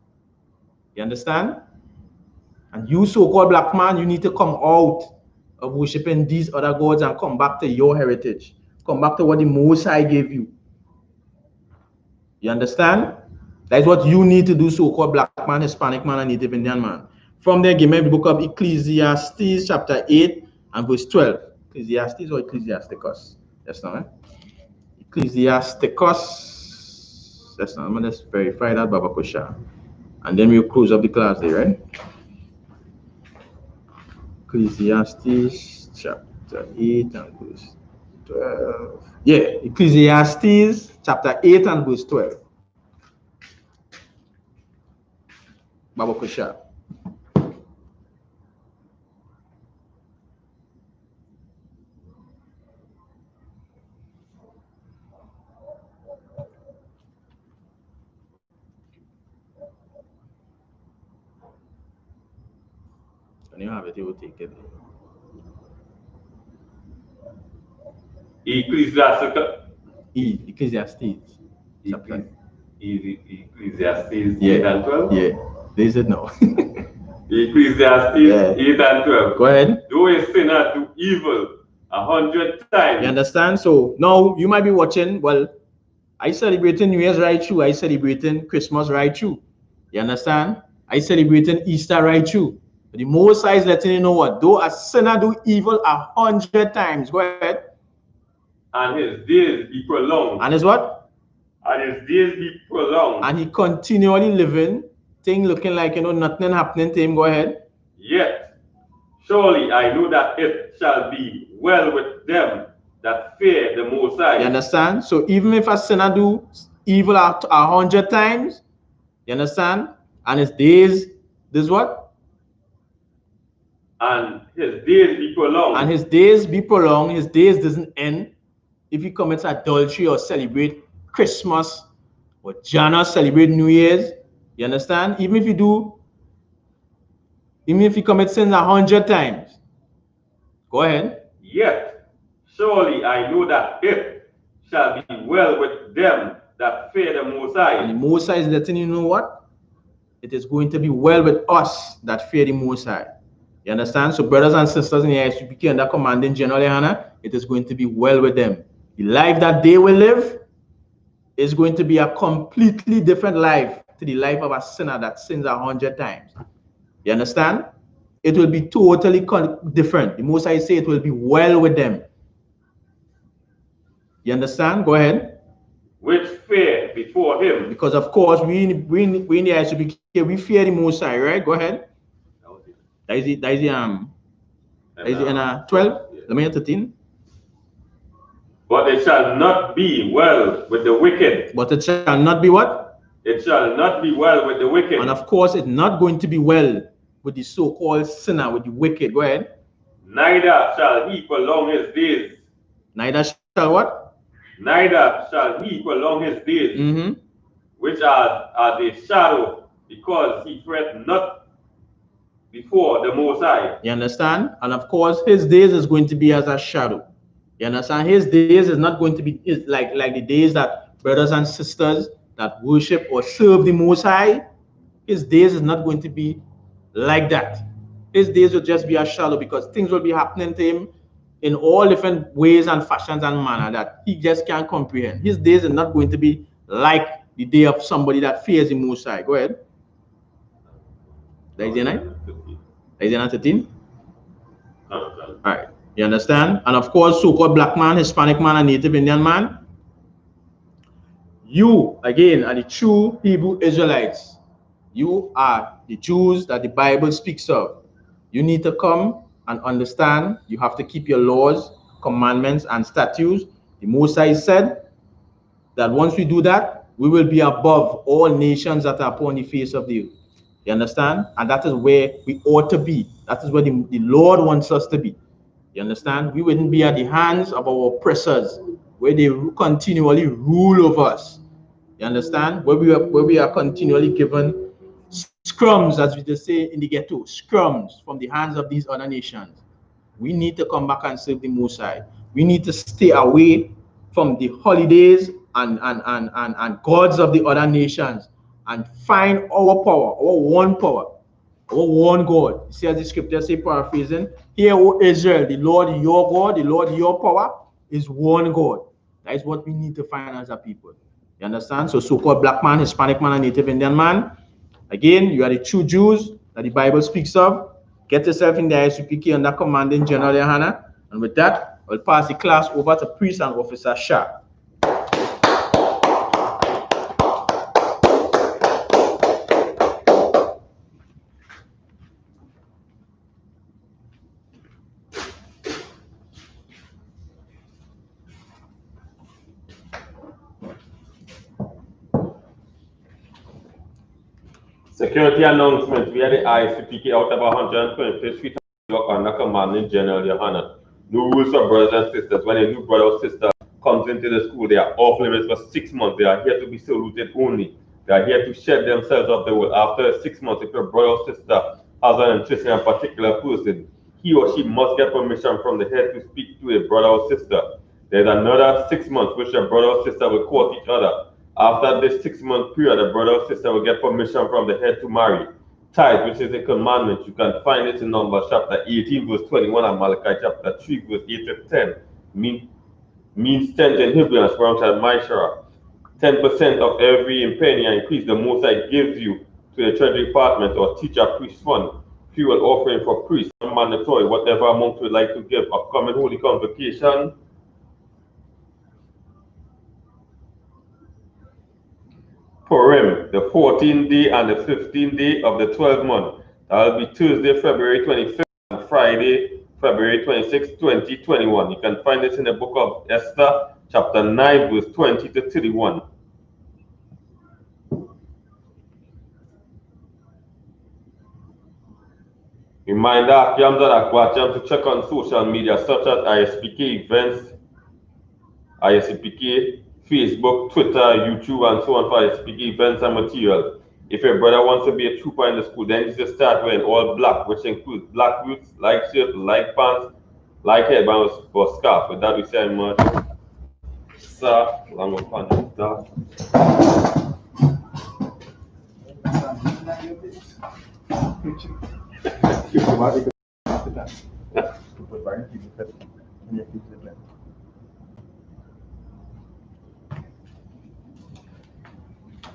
You understand? And you so-called black man, you need to come out of worshiping these other gods and come back to your heritage. Come back to what the Most High gave you. You understand? That's what you need to do, so-called black man, Hispanic man, and Native Indian man. From there, give me the book of Ecclesiastes, chapter 8 and verse 12. Ecclesiastes or Ecclesiasticus? That's not, Ecclesiasticus. That's not. I'm going to verify that, Baba Kusha. And then we'll close up the class there, right? Ecclesiastes chapter 8 and verse 12. Yeah, Ecclesiastes chapter 8 and verse 12. Baba Kusha. When you have it, you will take it. Ecclesiastes. Ecclesiastes 8 and 12? Yeah, they said no. Ecclesiastes 8 and 12. Go ahead. Though a sinner do evil 100 times. You understand? So now you might be watching, well, I celebrating New Year's right through. I celebrating Christmas right through. You understand? I celebrating Easter right through. But the Most High is letting you know what? Though a sinner do evil 100 times. Go ahead. And his days be prolonged. And his what? And his days be prolonged. And he continually living, thing looking like, nothing happening to him. Go ahead. Yet, surely I know that it shall be well with them that fear the Most High. You understand? So even if a sinner do evil 100 times, you understand? And his days, this what? And his days be prolonged. And his days be prolonged. His days doesn't end if he commits adultery or celebrate Christmas or Janus, celebrate New Year's. You understand? Even if he commits sins 100 times. Go ahead. Yet, surely I know that it shall be well with them that fear the Most High. And the Most High is letting you know what? It is going to be well with us that fear the Most High. You understand? So brothers and sisters in the I.S.U.P.K under commanding General GEN.YAHANNA, it is going to be well with them. The life that they will live is going to be a completely different life to the life of a sinner that sins 100 times. You understand? It will be totally different. The Most High say it will be well with them. You understand? Go ahead. Which fear before him. Because of course we in the I.S.U.P.K we fear the Most High, right? Go ahead. That is it. That is the 12. Let me 13. But it shall not be well with the wicked. But it shall not be what? It shall not be well with the wicked. And of course, it's not going to be well with the so-called sinner, with the wicked. Go ahead. Neither shall he prolong his days. Neither shall what? Neither shall he prolong his days, which are a shadow, because he fret not before the Most High. You understand? And of course, his days is going to be as a shadow. You understand? His days is not going to be like the days that brothers and sisters that worship or serve the Most High. His days is not going to be like that. His days will just be a shadow, because things will be happening to him in all different ways and fashions and manner that he just can't comprehend. His days are not going to be like the day of somebody that fears the Most High. Go ahead. That is the 9? That is the 13? All right. You understand? And of course, so-called black man, Hispanic man, and Native Indian man, you, again, are the true Hebrew Israelites. You are the Jews that the Bible speaks of. You need to come and understand. You have to keep your laws, commandments, and statutes. The Most High said that once we do that, we will be above all nations that are upon the face of the earth. You understand? And that is where we ought to be. That is where the Lord wants us to be. You understand? We wouldn't be at the hands of our oppressors, where they continually rule over us. You understand? Where we are continually given scrums, as we just say in the ghetto, scrums from the hands of these other nations. We need to come back and serve the Most High. We need to stay away from the holidays and gods of the other nations and find our power, our one power, our one God. You see, as the scripture say, paraphrasing, "Hear, O Israel, the Lord your God, the Lord your power is one God." That is what we need to find as a people. You understand? So so-called black man, Hispanic man, and Native Indian man, again, you are the true Jews that the Bible speaks of. Get yourself in the I.S.U.P.K under commanding Gen.YAHANNA. And with that, I'll pass the class over to Priest and Officer Shah. Security announcement. We are the I.S.U.P.K out of 125th Street under commanding Gen.YAHANNA. No rules for brothers and sisters. When a new brother or sister comes into the school, they are off limits for 6 months. They are here to be saluted only. They are here to shed themselves of the world. After 6 months, if your brother or sister has an interest in a particular person, he or she must get permission from the head to speak to a brother or sister. There's another 6 months which your brother or sister will court each other. After this 6-month period, the brother or sister will get permission from the head to marry. Tithe, which is a commandment, you can find it in Numbers chapter 18, verse 21, and Malachi chapter 3, verse 8 to 10. Means 10 in Hebrew and from Mishra. 10% of every penny increase the Most High gives you to the Treasury Department or teacher priest fund. Fuel offering for priests, mandatory, whatever amount you would like to give. Upcoming Holy Convocation. Purim, the 14th day and the 15th day of the 12th month. That will be Tuesday, February 25th and Friday, February 26th, 2021. You can find this in the book of Esther, chapter 9, verse 20 to 31. Reminder to check on social media such as I.S.U.P.K events, I.S.U.P.K, Facebook, Twitter, YouTube, and so on for I.S.U.P.K events and material. If your brother wants to be a trooper in the school, then you just start wearing all black, which includes black boots, light shirt, light pants, light headband, or scarf. With that, we say much. Sir, long upon that.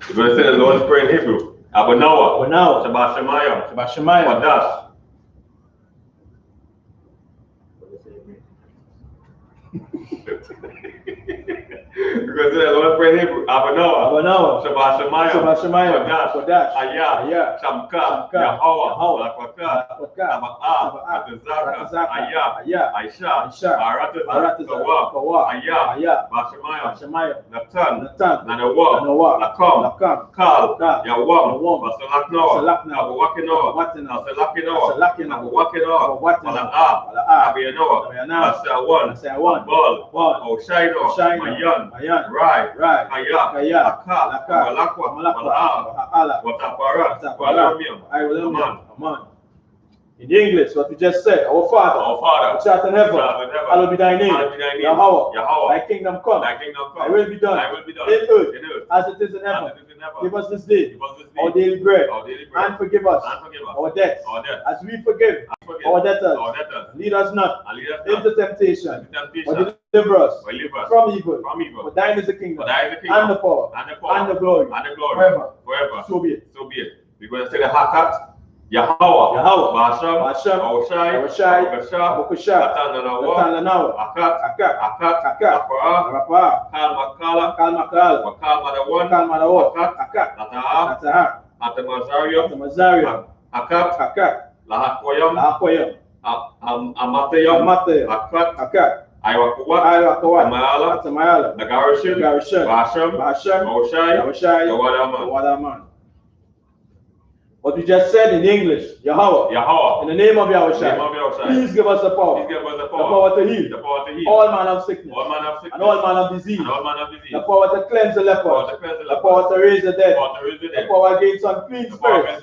You're going to say the Lord's Prayer in Hebrew. Abonawa. Shabbat Shemayim. Shabbat Shemayim. Wadash. Because there's a lot of prayer in Hebrew. Abanawa. Shabbat Shemayim. Kodash. Ayah. Shamka. Yahweh. Lakwaka. Taba'a. Atazaka. Ayah. Aisha. Arataza. Kawa. Ayah. Bashemayim. Natan. Nanawa. Lakam. Kal. Yawam. Basalaknoa. Abawakinoa. Asalakinoa. Abawakinoa. Mala'a. Abiyanoa. Asawan. Bal. Oshaino. Mayan. Rai. Kaya. Akal. Malakwa. Mala'a. Watapara. Walamium. Aman. In English, what we just said, our Father, which art in heaven, hallowed be thy name. Yahweh, thy kingdom come, thy will be done, in earth, as it is in heaven. Give us this day our daily bread, and forgive us our debts, as we forgive our debtors. Lead us not into temptation, but deliver us from evil. For thine is the kingdom, and the power, and the glory, forever. So be it. We're going to say the Hakat. Yahweh, Basham, Awashai, Abukasha, Atananawa, Akat, Rapa, Kalmakala, Wakal Madawan, Atamazario, Akat, Lahakoyam, Amatayam, Akat, Iwakawat, Tamayala, Nagarishim, Basham, Awashai, Yawadaman. What we just said in English, Yahweh, in the name of Yahushua, please give us the power, the power to heal, all manner of sickness, and all manner of disease, the power to cleanse the leper, the power to raise the dead, the power against unclean spirits,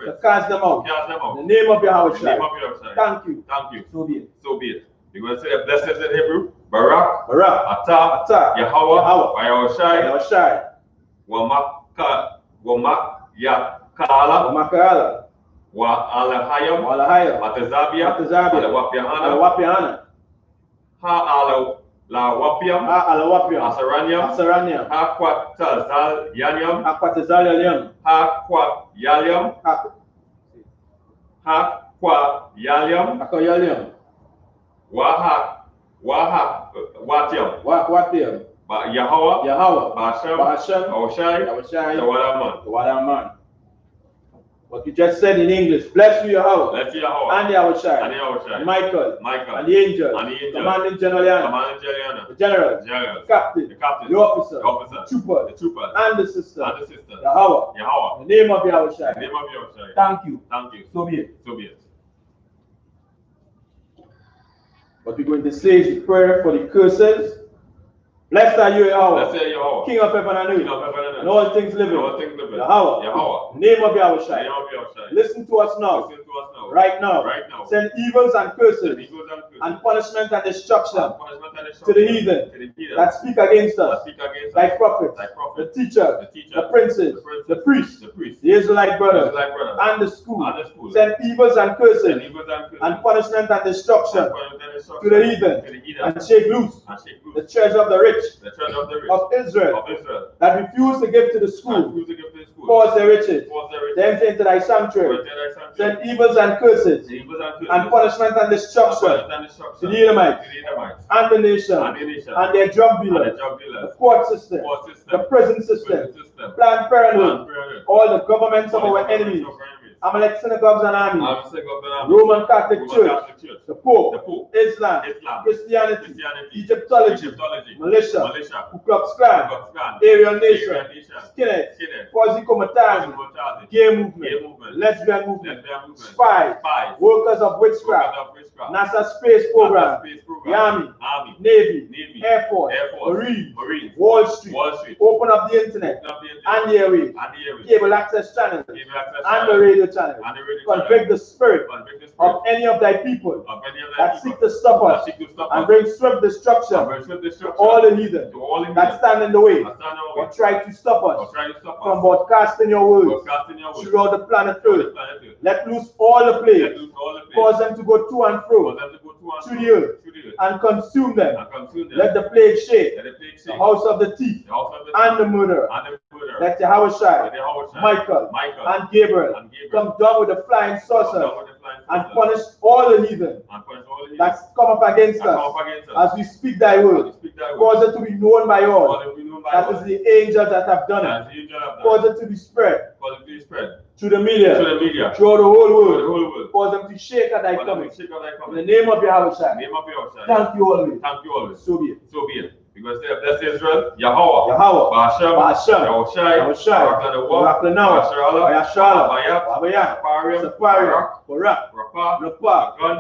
to cast them out, in the name of Yahushua. Thank you. So be it. You're going to say the blessings in Hebrew. Barak, Atah, Yahweh, Yahushai, Wamakala, Wa Alahayam, Atazabia, Wapiana, Ha Alawapiam, Asaraniam, Hakwatazal Yanyam, Hakwayaliam, Watiam, Yahweh, Basham, Oshai, Tawadaman. What you just said in English, bless you, Yahweh, and Yahushai, Michael, and the angels, commanding GEN.YAHANNA, the general, the captain, the officer, the trooper, and the sister, Yahweh, in the name of Yahushai. Thank you. So be it. What we're going to say is the prayer for the curses. Blessed are you, Yahweh, King of heaven and earth, and all things living. Yahweh, in the name of Yahushua. Listen to us now. Right now. Send evils and curses and punishment and destruction to the heathen that speak against us, like prophets, the teachers, the princes, the priests, the Israelite brothers, and the school. Send evils and curses and punishment and destruction to the heathen, and shake loose the treasure of the rich of Israel that refuse to give to the school, cause their riches, to enter into thy sanctuary. Send evils and curses and punishment and destruction to the Edomites and the nation and their drug dealers, the court system, the prison system, Planned Parenthood, all the governments of our enemies, Amalek synagogues and armies, Roman Catholic Church, the Pope, Islam, Christianity, Egyptology, militia, Ku Klux Klan, Aryan Nation, Skinheads, Quasi-Comitazi, Gay Movement, Lesbian Movement, Spies, Workers of Witchcraft, NASA Space Program, the Army, Navy, Air Force, Marines, Wall Street, open up the internet and the airwaves, cable access channels, and the radio channel. Convict the spirit of any of thy people that seek to stop us and bring swift destruction to all the heathen that stand in the way or try to stop us from broadcasting your words throughout the planet Earth. Let loose all the plagues, cause them to go to and fro through the earth and consume them. Let the plague shake the house of the thief and the murderer. Let Yahushua, Michael, and Gabriel come down with the flying saucers and punish all the heathen that come up against us as we speak thy word. Cause it to be known by all That is the angels that have done it. Cause it to be spread to the media, throughout the whole world. Cause them to shake at thy coming. In the name of Yahweh. Thank you always. So be it. Because they bless Israel, Yahweh, Ba'ashem, Yahushai, Raklanawa, SHALAM, Saparium, Barak, Rapa,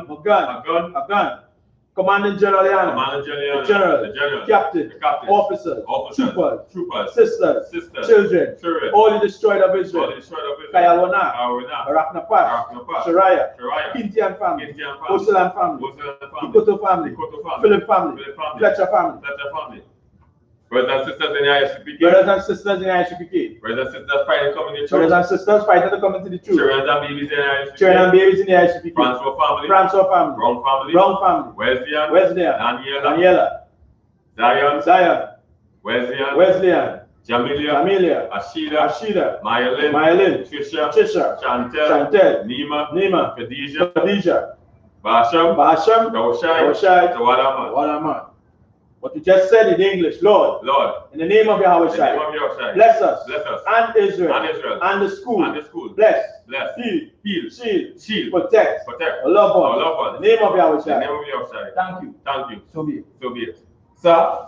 Magan, Commanding General Yana, the General, Captain, Officers, Troopers, Sisters, Children, all the destroyed of Israel, Kayawana, Baraknapash, Shariah, Kintian family, Osalan family, Ikoto family, Philip family, Fletcher family. Brothers and sisters in the I.S.U.P.K. Brothers and sisters in the I.S.U.P.K. Brothers and sisters fighting coming to the truth. Brothers and sisters fighting to come into the truth. Children and babies in the I.S.U.P.K. Children and babies in the I.S.U.P.K. Francois family. Brown family. Wesleyan. Daniela. Zion. Wesleyan. Jamilia. Ashida. Myelin. Trisha. Chantel. Nima. Khadijah. Ba'ashem. Yahushai. Walaman. What you just said in English, Lord, in the name of Yahweh, bless us, and Israel, and the school, bless, heal, shield, protect, our loved ones, in the name of Yahweh. Thank you. So be it. Sir,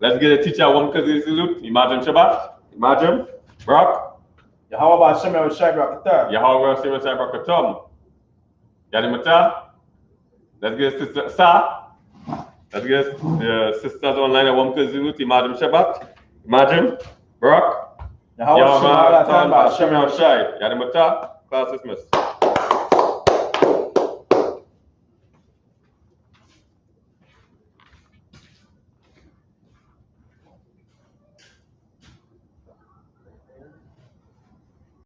let's get a teacher one salute. Imagine Shabbat. Imagine Brock. Yahweh Hashem Yahushai Brakatar. Yahweh Hashem Yahushai Brakatam. Yanimata. Let's get sister Sa. Let's get the sisters online at one salute. Imagine Shabbat. Imagine Brock. Yahweh Hashem Yahushai. Yanimata. Class dismissed.